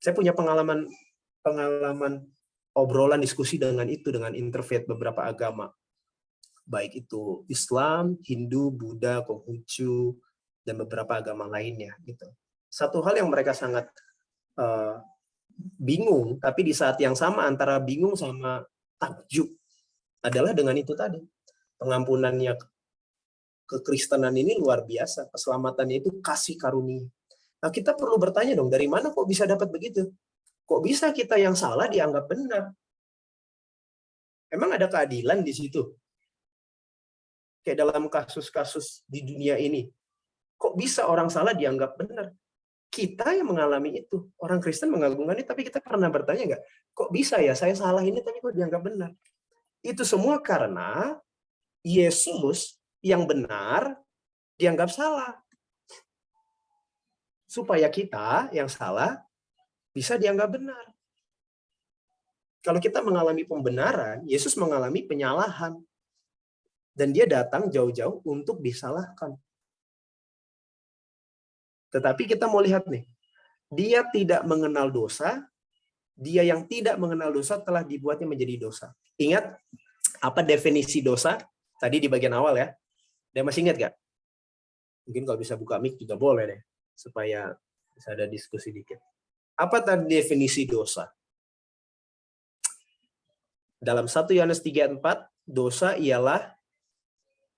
Saya punya pengalaman obrolan diskusi dengan interfaith beberapa agama. Baik itu Islam, Hindu, Buddha, Konghucu, dan beberapa agama lainnya. Gitu. Satu hal yang mereka sangat bingung, tapi di saat yang sama antara bingung sama takjub. adalah dengan itu tadi. Pengampunannya kekristenan ini luar biasa. Keselamatannya itu kasih karunia. Nah, kita perlu bertanya dong, dari mana kok bisa dapat begitu? Kok bisa kita yang salah dianggap benar? Emang ada keadilan di situ? Kayak dalam kasus-kasus di dunia ini. Kok bisa orang salah dianggap benar? Kita yang mengalami itu. Orang Kristen mengagungkan itu, tapi kita pernah bertanya nggak? Kok bisa ya saya salah ini tapi kok dianggap benar? Itu semua karena Yesus yang benar dianggap salah. Supaya kita yang salah bisa dianggap benar. Kalau kita mengalami pembenaran, Yesus mengalami penyalahan. Dan dia datang jauh-jauh untuk disalahkan. Tetapi kita mau lihat nih, dia tidak mengenal dosa, dia yang tidak mengenal dosa telah dibuatnya menjadi dosa. Ingat apa definisi dosa? Tadi di bagian awal ya. Dia masih ingat gak? Mungkin kalau bisa buka mic juga boleh deh, supaya bisa ada diskusi dikit. Apa tadi definisi dosa? Dalam 1 Yohanes 3:4, dosa ialah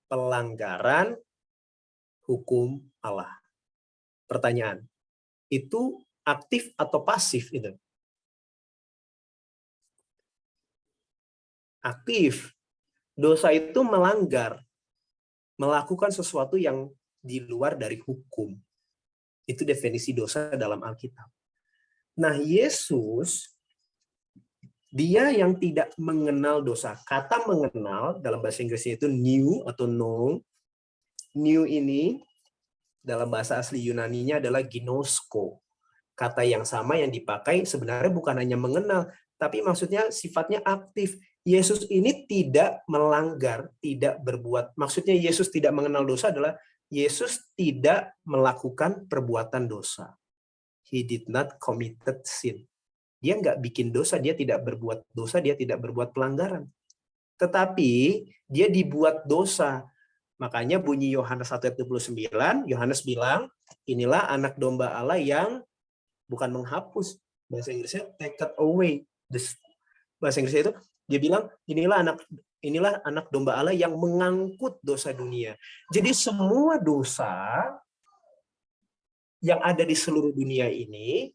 pelanggaran hukum Allah. Pertanyaan, itu aktif atau pasif itu? Aktif. Dosa itu melanggar, melakukan sesuatu yang di luar dari hukum. Itu definisi dosa dalam Alkitab. Nah, Yesus, dia yang tidak mengenal dosa. Kata mengenal dalam bahasa Inggrisnya itu knew atau know. Knew ini dalam bahasa asli Yunaninya adalah ginosko. Kata yang sama yang dipakai sebenarnya bukan hanya mengenal, tapi maksudnya sifatnya aktif. Yesus ini tidak melanggar, tidak berbuat. Maksudnya Yesus tidak mengenal dosa adalah Yesus tidak melakukan perbuatan dosa. He did not committed sin. Dia nggak bikin dosa, dia tidak berbuat dosa, dia tidak berbuat pelanggaran. Tetapi dia dibuat dosa. Makanya bunyi Yohanes 1:29, Yohanes bilang, inilah anak domba Allah yang bukan menghapus. Bahasa Inggrisnya take away. Bahasa Inggrisnya itu dia bilang inilah anak domba Allah yang mengangkut dosa dunia. Jadi semua dosa yang ada di seluruh dunia ini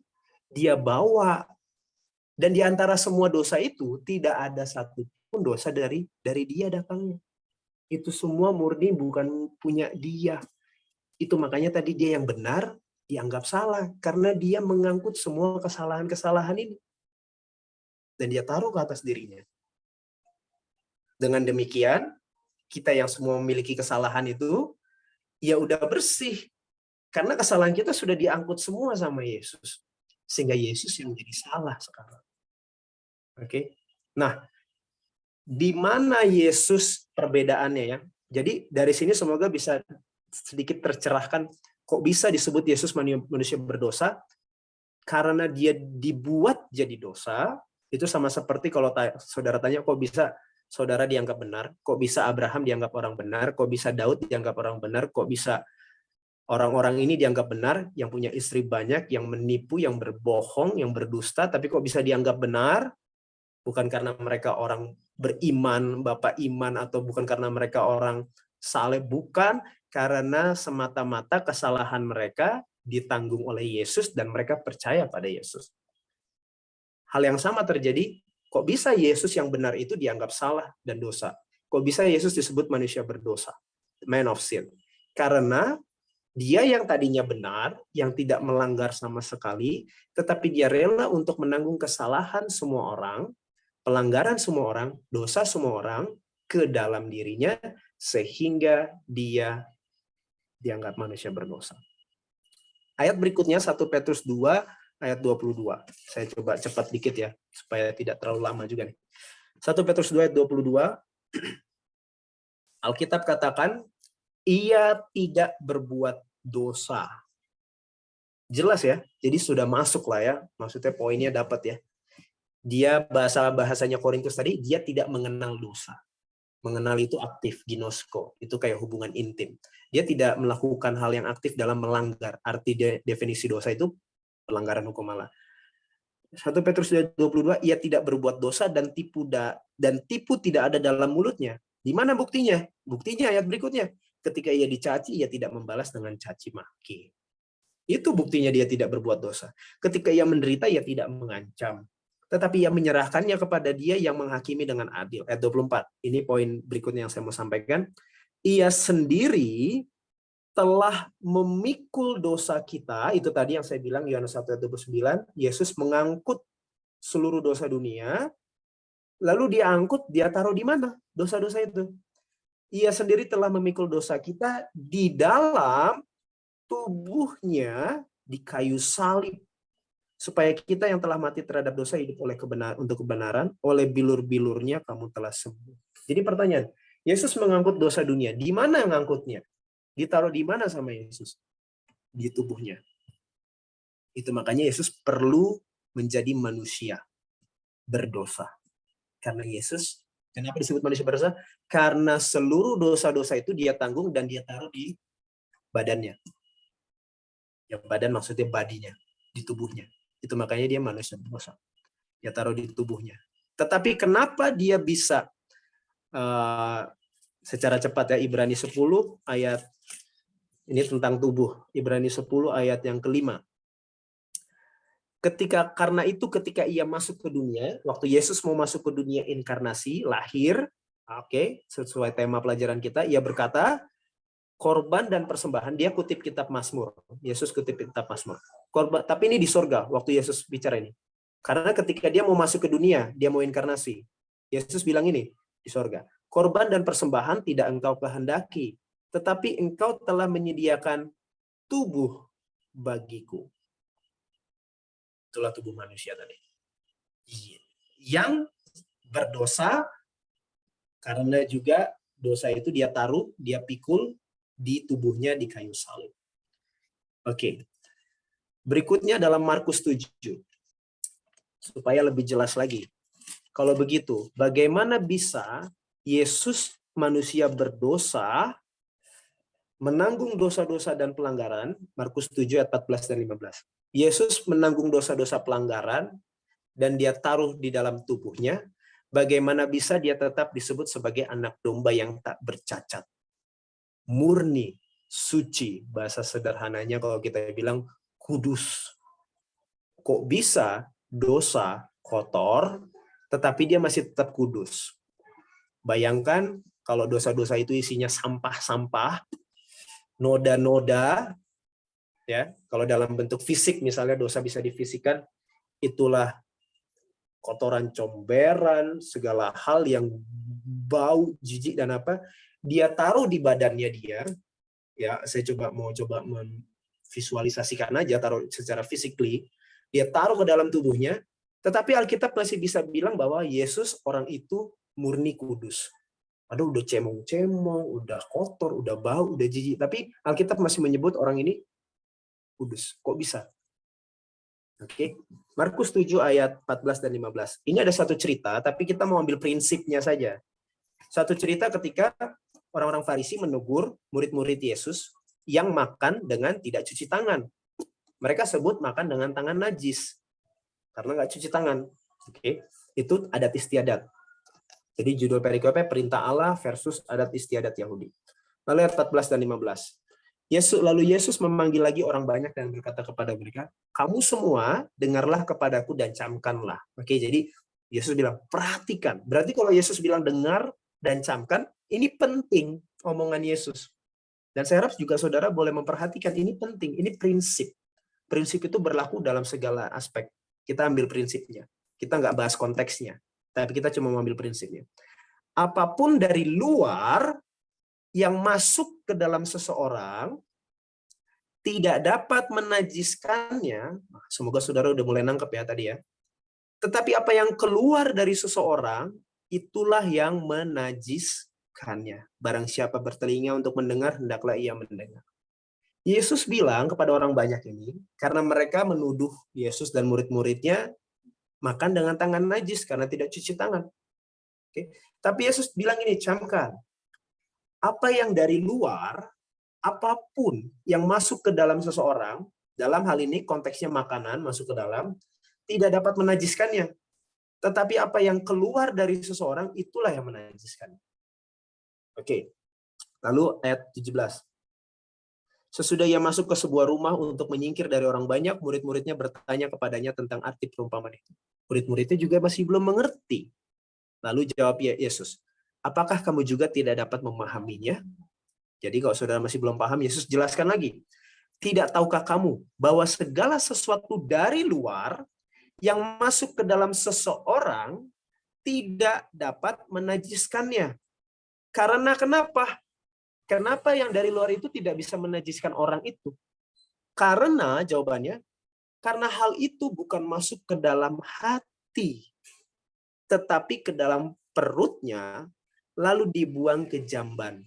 dia bawa. Dan di antara semua dosa itu tidak ada satu pun dosa dari dia datangnya. Itu semua murni bukan punya dia. Itu makanya tadi dia yang benar dianggap salah karena dia mengangkut semua kesalahan-kesalahan ini. Dan dia taruh ke atas dirinya. Dengan demikian, kita yang semua memiliki kesalahan itu ya udah bersih. Karena kesalahan kita sudah diangkut semua sama Yesus. Sehingga Yesus yang jadi salah sekarang. Oke. Nah, di mana Yesus perbedaannya ya? Jadi dari sini semoga bisa sedikit tercerahkan kok bisa disebut Yesus manusia berdosa karena dia dibuat jadi dosa. Itu sama seperti kalau saudara tanya kok bisa saudara dianggap benar, kok bisa Abraham dianggap orang benar, kok bisa Daud dianggap orang benar, kok bisa orang-orang ini dianggap benar yang punya istri banyak, yang menipu, yang berbohong, yang berdusta, tapi kok bisa dianggap benar? Bukan karena mereka orang beriman, bapak iman, atau bukan karena mereka orang saleh, bukan, karena semata-mata kesalahan mereka ditanggung oleh Yesus dan mereka percaya pada Yesus. Hal yang sama terjadi, kok bisa Yesus yang benar itu dianggap salah dan dosa? Kok bisa Yesus disebut manusia berdosa? Man of sin. Karena dia yang tadinya benar, yang tidak melanggar sama sekali, tetapi dia rela untuk menanggung kesalahan semua orang, pelanggaran semua orang, dosa semua orang ke dalam dirinya, sehingga dia dianggap manusia berdosa. Ayat berikutnya 1 Petrus 2 ayat 22. Saya coba cepat dikit ya, supaya tidak terlalu lama juga nih. 1 Petrus 2 ayat 22. Alkitab katakan, ia tidak berbuat dosa. Jelas ya, jadi sudah masuk lah ya, maksudnya poinnya dapat ya. Dia bahasanya Korintus tadi, dia tidak mengenal dosa. Mengenal itu aktif, ginosko. Itu kayak hubungan intim. Dia tidak melakukan hal yang aktif dalam melanggar. Arti definisi dosa itu pelanggaran hukum Allah. 1 Petrus 2:22, ia tidak berbuat dosa dan tipu tidak ada dalam mulutnya. Di mana buktinya? Buktinya ayat berikutnya. Ketika ia dicaci, ia tidak membalas dengan caci maki. Itu buktinya dia tidak berbuat dosa. Ketika ia menderita, ia tidak mengancam. Tetapi ia menyerahkannya kepada dia yang menghakimi dengan adil. Ayat 24. Ini poin berikutnya yang saya mau sampaikan. Ia sendiri telah memikul dosa kita, itu tadi yang saya bilang Yohanes 1:29, Yesus mengangkut seluruh dosa dunia, lalu dia angkut, dia taruh di mana dosa-dosa itu? Ia sendiri telah memikul dosa kita di dalam tubuhnya di kayu salib, supaya kita yang telah mati terhadap dosa hidup oleh untuk kebenaran, oleh bilur-bilurnya kamu telah sembuh. Jadi pertanyaan, Yesus mengangkut dosa dunia, di mana ngangkutnya? Ditaruh di mana sama Yesus? Di tubuhnya. Itu makanya Yesus perlu menjadi manusia berdosa. Karena Yesus, kenapa disebut manusia berdosa? Karena seluruh dosa-dosa itu dia tanggung dan dia taruh di badannya. Ya, badan maksudnya badinya, di tubuhnya. Itu makanya dia manusia berdosa. Dia taruh di tubuhnya. Tetapi kenapa dia bisa secara cepat ya, Ibrani 10 ayat ini tentang tubuh. Ibrani 10 ayat yang kelima. Karena itu ketika ia masuk ke dunia, waktu Yesus mau masuk ke dunia inkarnasi, lahir, sesuai tema pelajaran kita, ia berkata, korban dan persembahan, dia kutip kitab Mazmur. Yesus kutip kitab Mazmur. Korban, tapi ini di sorga, waktu Yesus bicara ini. Karena ketika dia mau masuk ke dunia, dia mau inkarnasi. Yesus bilang ini, di sorga. Korban dan persembahan tidak engkau kehendaki, tetapi engkau telah menyediakan tubuh bagiku. Itulah tubuh manusia tadi. Yang berdosa, karena juga dosa itu dia taruh, dia pikul di tubuhnya di kayu salib. Oke. Berikutnya dalam Markus 7. Supaya lebih jelas lagi. Kalau begitu, bagaimana bisa Yesus manusia berdosa menanggung dosa-dosa dan pelanggaran, Markus 7 ayat 14 dan 15. Yesus menanggung dosa-dosa pelanggaran dan dia taruh di dalam tubuhnya, bagaimana bisa dia tetap disebut sebagai anak domba yang tak bercacat, murni, suci, bahasa sederhananya kalau kita bilang kudus. Kok bisa dosa kotor, tetapi dia masih tetap kudus? Bayangkan kalau dosa-dosa itu isinya sampah-sampah, noda-noda, ya. Kalau dalam bentuk fisik misalnya dosa bisa difisikkan, itulah kotoran comberan, segala hal yang bau, jijik dan apa, dia taruh di badannya dia. Ya, saya mau coba memvisualisasikan aja, taruh secara physically, dia taruh ke dalam tubuhnya, tetapi Alkitab masih bisa bilang bahwa Yesus orang itu murni kudus. Aduh, udah cemong-cemong, udah kotor, udah bau, udah jijik. Tapi Alkitab masih menyebut orang ini kudus. Kok bisa? Oke. Markus 7 ayat 14 dan 15. Ini ada satu cerita, tapi kita mau ambil prinsipnya saja. Satu cerita ketika orang-orang Farisi menegur murid-murid Yesus yang makan dengan tidak cuci tangan. Mereka sebut makan dengan tangan najis. Karena nggak cuci tangan. Oke. Itu adat istiadat. Jadi judul perikopnya perintah Allah versus adat istiadat Yahudi. Lalu ayat 14 dan 15. Lalu Yesus memanggil lagi orang banyak dan berkata kepada mereka, kamu semua dengarlah kepadaku dan camkanlah. Oke, jadi Yesus bilang, perhatikan. Berarti kalau Yesus bilang dengar dan camkan, ini penting omongan Yesus. Dan saya harap juga saudara boleh memperhatikan, ini penting, ini prinsip. Prinsip itu berlaku dalam segala aspek. Kita ambil prinsipnya. Kita nggak bahas konteksnya. Tapi kita cuma mengambil prinsipnya. Apapun dari luar yang masuk ke dalam seseorang tidak dapat menajiskannya. Semoga saudara udah mulai nangkep ya tadi ya. Tetapi apa yang keluar dari seseorang, itulah yang menajiskannya. Barang siapa bertelinga untuk mendengar, hendaklah ia mendengar. Yesus bilang kepada orang banyak ini, karena mereka menuduh Yesus dan murid-muridnya makan dengan tangan najis karena tidak cuci tangan. Oke. Tapi Yesus bilang ini, camkan. Apa yang dari luar, apapun yang masuk ke dalam seseorang, dalam hal ini konteksnya makanan masuk ke dalam, tidak dapat menajiskannya. Tetapi apa yang keluar dari seseorang, itulah yang menajiskan. Oke, lalu ayat 17. Sesudah ia masuk ke sebuah rumah untuk menyingkir dari orang banyak, murid-muridnya bertanya kepadanya tentang arti perumpamaan itu. Murid-muridnya juga masih belum mengerti. Lalu jawab Yesus, apakah kamu juga tidak dapat memahaminya? Jadi kalau saudara masih belum paham, Yesus jelaskan lagi. Tidak tahukah kamu bahwa segala sesuatu dari luar yang masuk ke dalam seseorang tidak dapat menajiskannya? Karena kenapa? Kenapa yang dari luar itu tidak bisa menajiskan orang itu? Karena jawabannya, karena hal itu bukan masuk ke dalam hati, tetapi ke dalam perutnya, lalu dibuang ke jamban.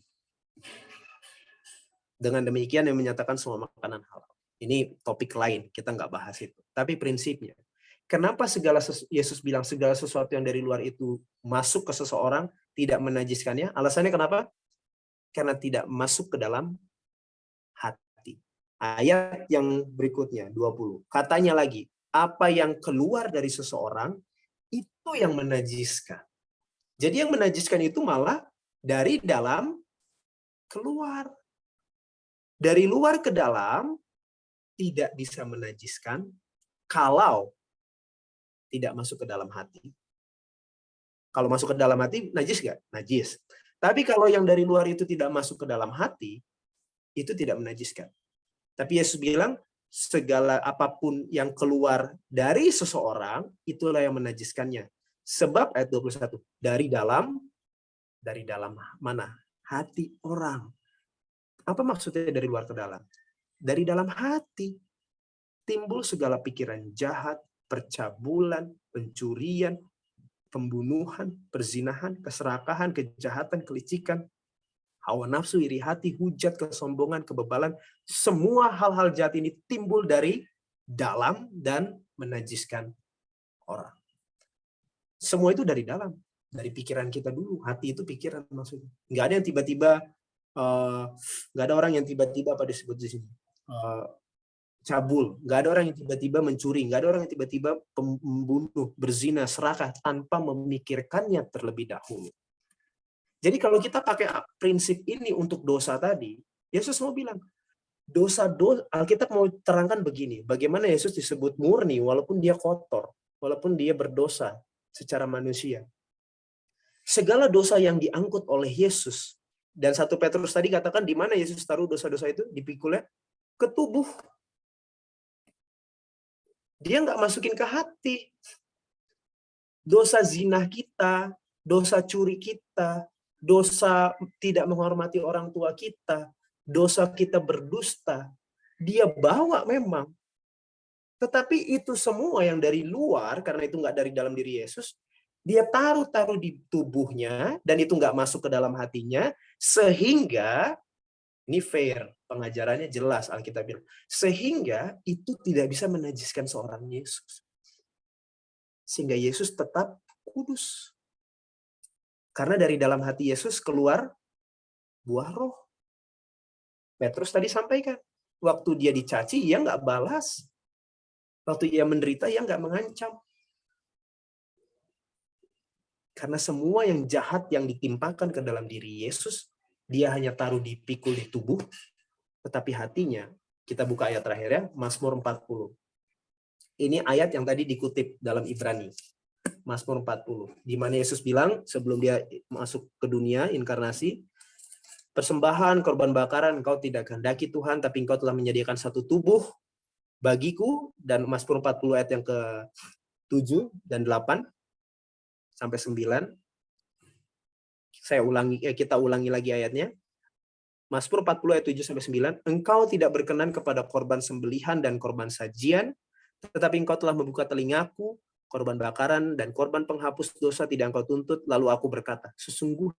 Dengan demikian yang menyatakan semua makanan halal. Ini topik lain, kita nggak bahas itu. Tapi prinsipnya, kenapa Yesus bilang segala sesuatu yang dari luar itu masuk ke seseorang tidak menajiskannya? Alasannya kenapa? Karena tidak masuk ke dalam hati. Ayat yang berikutnya, 20. Katanya lagi, apa yang keluar dari seseorang, itu yang menajiskan. Jadi yang menajiskan itu malah dari dalam keluar. Dari luar ke dalam, tidak bisa menajiskan kalau tidak masuk ke dalam hati. Kalau masuk ke dalam hati, najis nggak? Najis. Tapi kalau yang dari luar itu tidak masuk ke dalam hati, itu tidak menajiskan. Tapi Yesus bilang, segala apapun yang keluar dari seseorang, itulah yang menajiskannya. Sebab ayat 21, dari dalam mana? Hati orang. Apa maksudnya dari luar ke dalam? Dari dalam hati. Timbul segala pikiran jahat, percabulan, pencurian, pembunuhan, perzinahan, keserakahan, kejahatan, kelicikan, hawa nafsu, iri hati, hujat, kesombongan, kebebalan. Semua hal-hal jahat ini timbul dari dalam dan menajiskan orang. Semua itu dari dalam, dari pikiran kita dulu. Hati itu pikiran maksudnya. Nggak ada yang tiba-tiba, nggak ada orang yang tiba-tiba apa disebut di sini, cabul. Nggak ada orang yang tiba-tiba mencuri. Nggak ada orang yang tiba-tiba pembunuh, berzina, serakah tanpa memikirkannya terlebih dahulu. Jadi kalau kita pakai prinsip ini untuk dosa tadi, Yesus mau bilang, dosa-dosa, Alkitab mau terangkan begini, bagaimana Yesus disebut murni walaupun dia kotor, walaupun dia berdosa secara manusia. Segala dosa yang diangkut oleh Yesus, dan 1 Petrus tadi katakan di mana Yesus taruh dosa-dosa itu, dipikulnya ke tubuh. Dia nggak masukin ke hati. Dosa zina kita, dosa curi kita, dosa tidak menghormati orang tua kita, dosa kita berdusta, dia bawa memang. Tetapi itu semua yang dari luar, karena itu nggak dari dalam diri Yesus, dia taruh di tubuhnya, dan itu nggak masuk ke dalam hatinya, sehingga, ini fair, pengajarannya jelas Alkitab bilang, sehingga itu tidak bisa menajiskan seorang Yesus. Sehingga Yesus tetap kudus. Karena dari dalam hati Yesus keluar buah roh. Petrus tadi sampaikan, waktu dia dicaci, ia nggak balas. Waktu ia menderita, ia nggak mengancam. Karena semua yang jahat yang ditimpakan ke dalam diri Yesus, dia hanya taruh dipikul di tubuh, tetapi hatinya, kita buka ayat terakhir ya, Mazmur 40. Ini ayat yang tadi dikutip dalam Ibrani. Mazmur 40. Di mana Yesus bilang, sebelum dia masuk ke dunia, inkarnasi, persembahan, korban bakaran, engkau tidak kehendaki Tuhan, tapi engkau telah menyediakan satu tubuh bagiku, dan Mazmur 40 ayat yang ke-7 dan 8 sampai 9. Kita ulangi lagi ayatnya. Mazmur 40 ayat 7 sampai 9. Engkau tidak berkenan kepada korban sembelihan dan korban sajian, tetapi engkau telah membuka telingaku, korban bakaran dan korban penghapus dosa tidak engkau tuntut. Lalu aku berkata, sungguh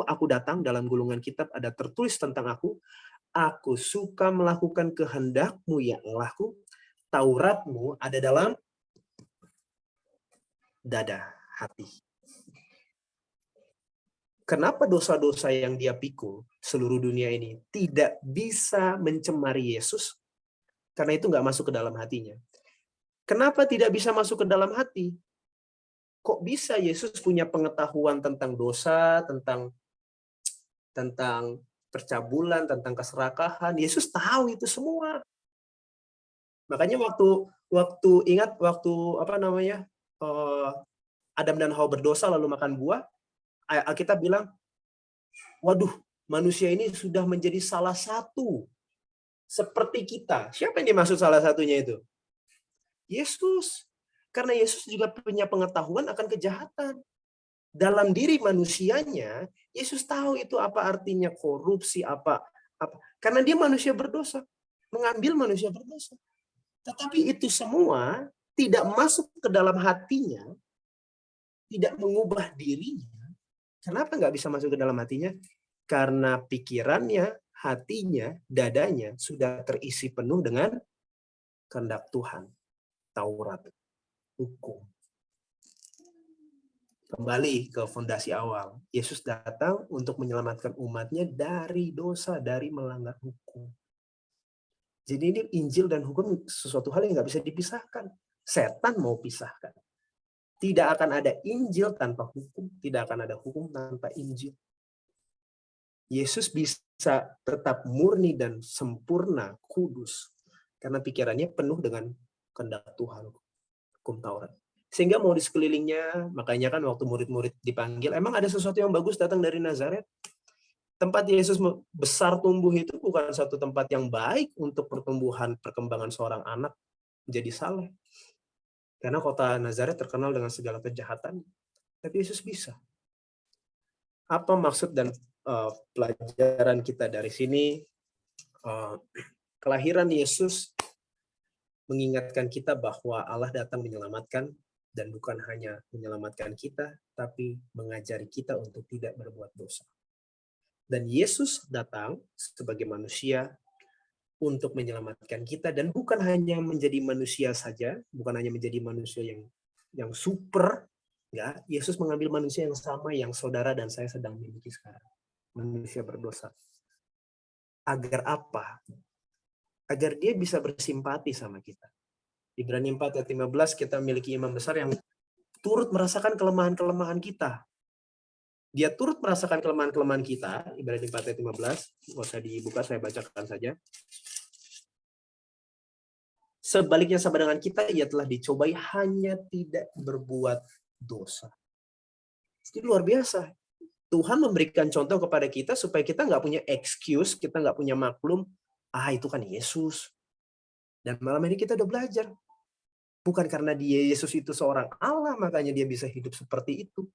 aku datang, dalam gulungan kitab ada tertulis tentang aku suka melakukan kehendak-Mu ya Allahku, Taurat-Mu ada dalam dada hati. Kenapa dosa-dosa yang dia pikul seluruh dunia ini tidak bisa mencemari Yesus? Karena itu nggak masuk ke dalam hatinya. Kenapa tidak bisa masuk ke dalam hati? Kok bisa Yesus punya pengetahuan tentang dosa, tentang percabulan, tentang keserakahan? Yesus tahu itu semua. Makanya ingat waktu apa namanya? Adam dan Hawa berdosa lalu makan buah, Alkitab bilang, waduh, manusia ini sudah menjadi salah satu seperti kita. Siapa yang dimaksud salah satunya itu? Yesus. Karena Yesus juga punya pengetahuan akan kejahatan. Dalam diri manusianya, Yesus tahu itu apa artinya korupsi, apa. Karena dia manusia berdosa. Mengambil manusia berdosa. Tetapi itu semua tidak masuk ke dalam hatinya, tidak mengubah dirinya. Kenapa nggak bisa masuk ke dalam hatinya? Karena pikirannya, hatinya, dadanya sudah terisi penuh dengan kehendak Tuhan. Taurat, hukum. Kembali ke fondasi awal. Yesus datang untuk menyelamatkan umatnya dari dosa, dari melanggar hukum. Jadi ini Injil dan hukum sesuatu hal yang nggak bisa dipisahkan. Setan mau pisahkan. Tidak akan ada Injil tanpa hukum, tidak akan ada hukum tanpa Injil. Yesus bisa tetap murni dan sempurna, kudus, karena pikirannya penuh dengan kehendak Tuhan, hukum Taurat. Sehingga mau di sekelilingnya, makanya kan waktu murid-murid dipanggil, emang ada sesuatu yang bagus datang dari Nazaret? Tempat Yesus besar tumbuh itu bukan satu tempat yang baik untuk pertumbuhan perkembangan seorang anak menjadi saleh. Karena kota Nazaret terkenal dengan segala kejahatan. Tapi Yesus bisa. Apa maksud dan pelajaran kita dari sini? Kelahiran Yesus mengingatkan kita bahwa Allah datang menyelamatkan, dan bukan hanya menyelamatkan kita, tapi mengajari kita untuk tidak berbuat dosa. Dan Yesus datang sebagai manusia untuk menyelamatkan kita, dan bukan hanya menjadi manusia saja, bukan hanya menjadi manusia yang super, ya. Yesus mengambil manusia yang sama yang saudara dan saya sedang miliki sekarang, manusia berdosa. Agar apa? Agar dia bisa bersimpati sama kita. Ibrani 4 ayat 15, kita memiliki imam besar yang turut merasakan kelemahan-kelemahan kita. Dia turut merasakan kelemahan-kelemahan kita. Ibrani 4 ayat 15, nggak usah dibuka, saya bacakan saja. Sebaliknya sama dengan kita, ia telah dicobai hanya tidak berbuat dosa. Itu luar biasa. Tuhan memberikan contoh kepada kita supaya kita nggak punya excuse, kita nggak punya maklum, itu kan Yesus. Dan malam ini kita udah belajar. Bukan karena dia Yesus itu seorang Allah, makanya dia bisa hidup seperti itu.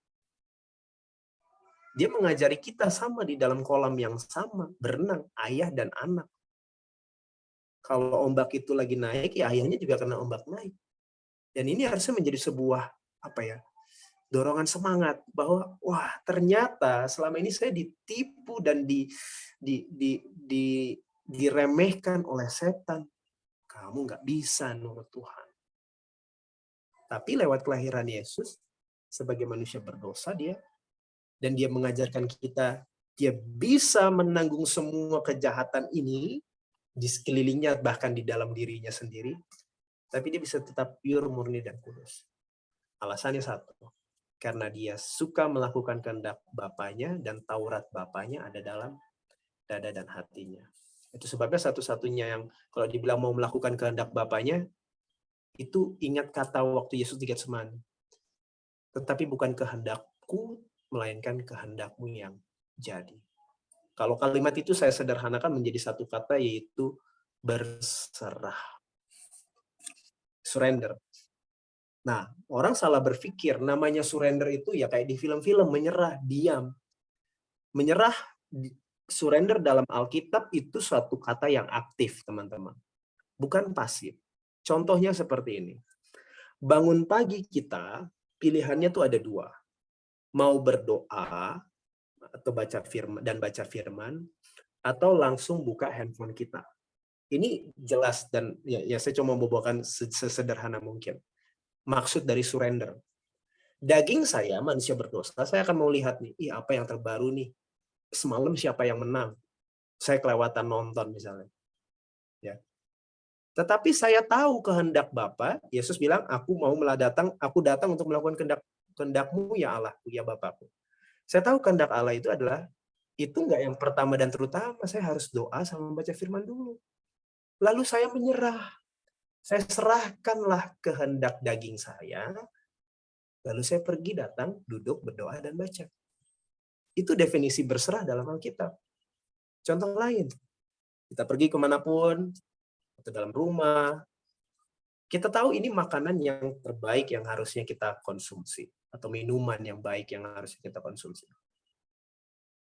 Dia mengajari kita sama di dalam kolam yang sama, berenang, ayah dan anak. Kalau ombak itu lagi naik, ya ayahnya juga kena ombak naik. Dan ini harusnya menjadi sebuah dorongan semangat bahwa wah, ternyata selama ini saya ditipu dan diremehkan oleh setan. Kamu nggak bisa nurut Tuhan. Tapi lewat kelahiran Yesus sebagai manusia berdosa dia mengajarkan kita, dia bisa menanggung semua kejahatan ini di sekelilingnya, bahkan di dalam dirinya sendiri, tapi dia bisa tetap pure, murni, dan kudus. Alasannya satu, karena dia suka melakukan kehendak Bapanya, dan Taurat Bapanya ada dalam dada dan hatinya. Itu sebabnya satu-satunya yang kalau dibilang mau melakukan kehendak Bapanya, itu ingat kata waktu Yesus di Getsemani. Tetapi bukan kehendakku, melainkan kehendakmu yang jadi. Kalau kalimat itu saya sederhanakan menjadi satu kata, yaitu berserah. Surrender. Nah, orang salah berpikir namanya surrender itu ya kayak di film-film, menyerah, diam. Menyerah, surrender dalam Alkitab itu suatu kata yang aktif, teman-teman. Bukan pasif. Contohnya seperti ini. Bangun pagi kita, pilihannya tuh ada dua. Mau berdoa atau baca firman, atau langsung buka handphone kita. Ini jelas dan ya saya cuma membawakan sesederhana mungkin. Maksud dari surrender. Daging saya, manusia berdosa, saya akan mau lihat nih, apa yang terbaru nih. Semalam siapa yang menang? Saya kelewatan nonton misalnya. Ya. Tetapi saya tahu kehendak Bapa. Yesus bilang, aku datang untuk melakukan kehendak-Mu ya Allahku, ya Bapakku. Saya tahu kehendak Allah itu adalah, itu enggak yang pertama dan terutama, saya harus doa sama baca firman dulu. Lalu saya menyerah. Saya serahkanlah kehendak daging saya, lalu saya pergi datang, duduk, berdoa, dan baca. Itu definisi berserah dalam Alkitab. Contoh lain, kita pergi kemanapun, atau dalam rumah, kita tahu ini makanan yang terbaik yang harusnya kita konsumsi, atau minuman yang baik yang harusnya kita konsumsi.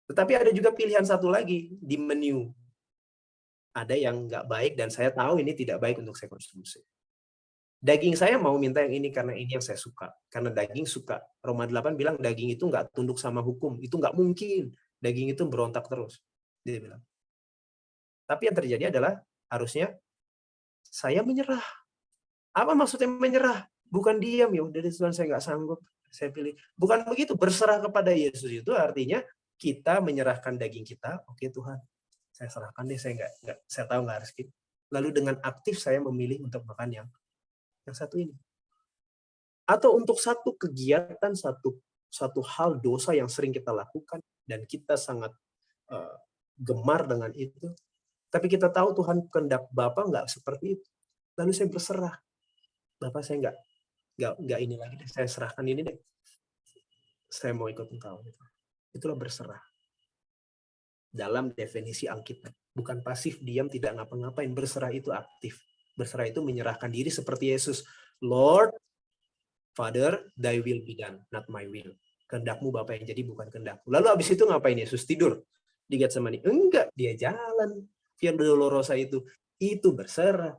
Tetapi ada juga pilihan satu lagi di menu. Ada yang nggak baik dan saya tahu ini tidak baik untuk saya konsumsi. Daging saya mau minta yang ini karena ini yang saya suka. Karena daging suka. Roma 8 bilang daging itu nggak tunduk sama hukum. Itu nggak mungkin. Daging itu berontak terus. Dia bilang. Tapi yang terjadi adalah harusnya saya menyerah. Apa maksudnya menyerah? Bukan diam, ya udah Tuhan saya nggak sanggup, saya pilih. Bukan begitu. Berserah kepada Yesus itu artinya kita menyerahkan daging kita. Oke Tuhan, saya serahkan deh. Saya tahu nggak harus gitu. Lalu dengan aktif saya memilih untuk makan yang satu ini. Atau untuk satu kegiatan, satu hal dosa yang sering kita lakukan dan kita sangat gemar dengan itu. Tapi kita tahu Tuhan kehendak Bapa nggak seperti itu. Lalu saya berserah. Bapak saya nggak ini lagi deh. Saya serahkan ini deh. Saya mau ikut Engkau. Itulah berserah. Dalam definisi Alkitab. Bukan pasif, diam, tidak ngapa-ngapain. Berserah itu aktif. Berserah itu menyerahkan diri seperti Yesus. Lord, Father, thy will be done, not my will. Kehendak-Mu Bapa yang jadi, bukan kehendak-Ku. Lalu habis itu ngapain Yesus? Tidur di Getsemani? Enggak, dia jalan. Via Dolorosa itu berserah.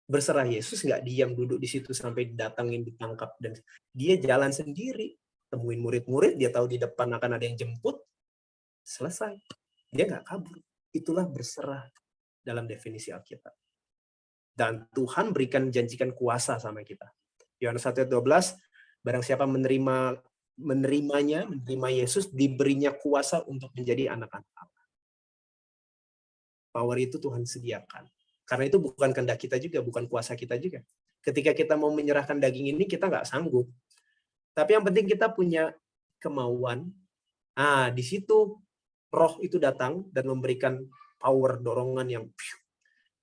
Berserah. Yesus nggak diam duduk di situ sampai didatangin, ditangkap, dan dia jalan sendiri, temuin murid-murid, dia tahu di depan akan ada yang jemput, selesai. Dia nggak kabur. Itulah berserah dalam definisi Alkitab. Dan Tuhan janjikan kuasa sama kita. Yohanes 1:12, barang siapa menerima Yesus, diberinya kuasa untuk menjadi anak-anak Allah. Power itu Tuhan sediakan. Karena itu bukan kehendak kita juga, bukan kuasa kita juga. Ketika kita mau menyerahkan daging ini, kita nggak sanggup. Tapi yang penting kita punya kemauan. Di situ Roh itu datang dan memberikan power, dorongan yang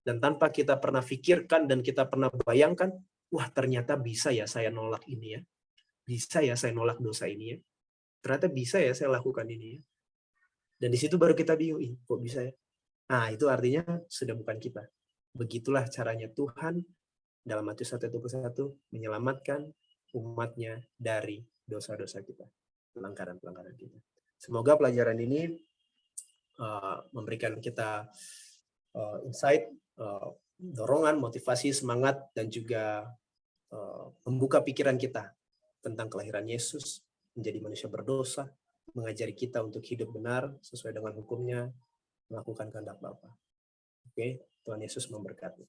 dan tanpa kita pernah pikirkan dan kita pernah bayangkan, wah ternyata bisa ya saya nolak ini ya. Bisa ya saya nolak dosa ini ya. Ternyata bisa ya saya lakukan ini ya. Dan di situ baru kita bingung, kok bisa ya? Itu artinya sudah bukan kita. Begitulah caranya Tuhan dalam Matius 1:21 menyelamatkan umatnya dari dosa-dosa kita, pelanggaran-pelanggaran kita. Semoga pelajaran ini memberikan kita insight, dorongan, motivasi, semangat, dan juga membuka pikiran kita tentang kelahiran Yesus, menjadi manusia berdosa, mengajari kita untuk hidup benar sesuai dengan hukumnya, melakukan kehendak Bapa. Oke, Tuhan Yesus memberkati.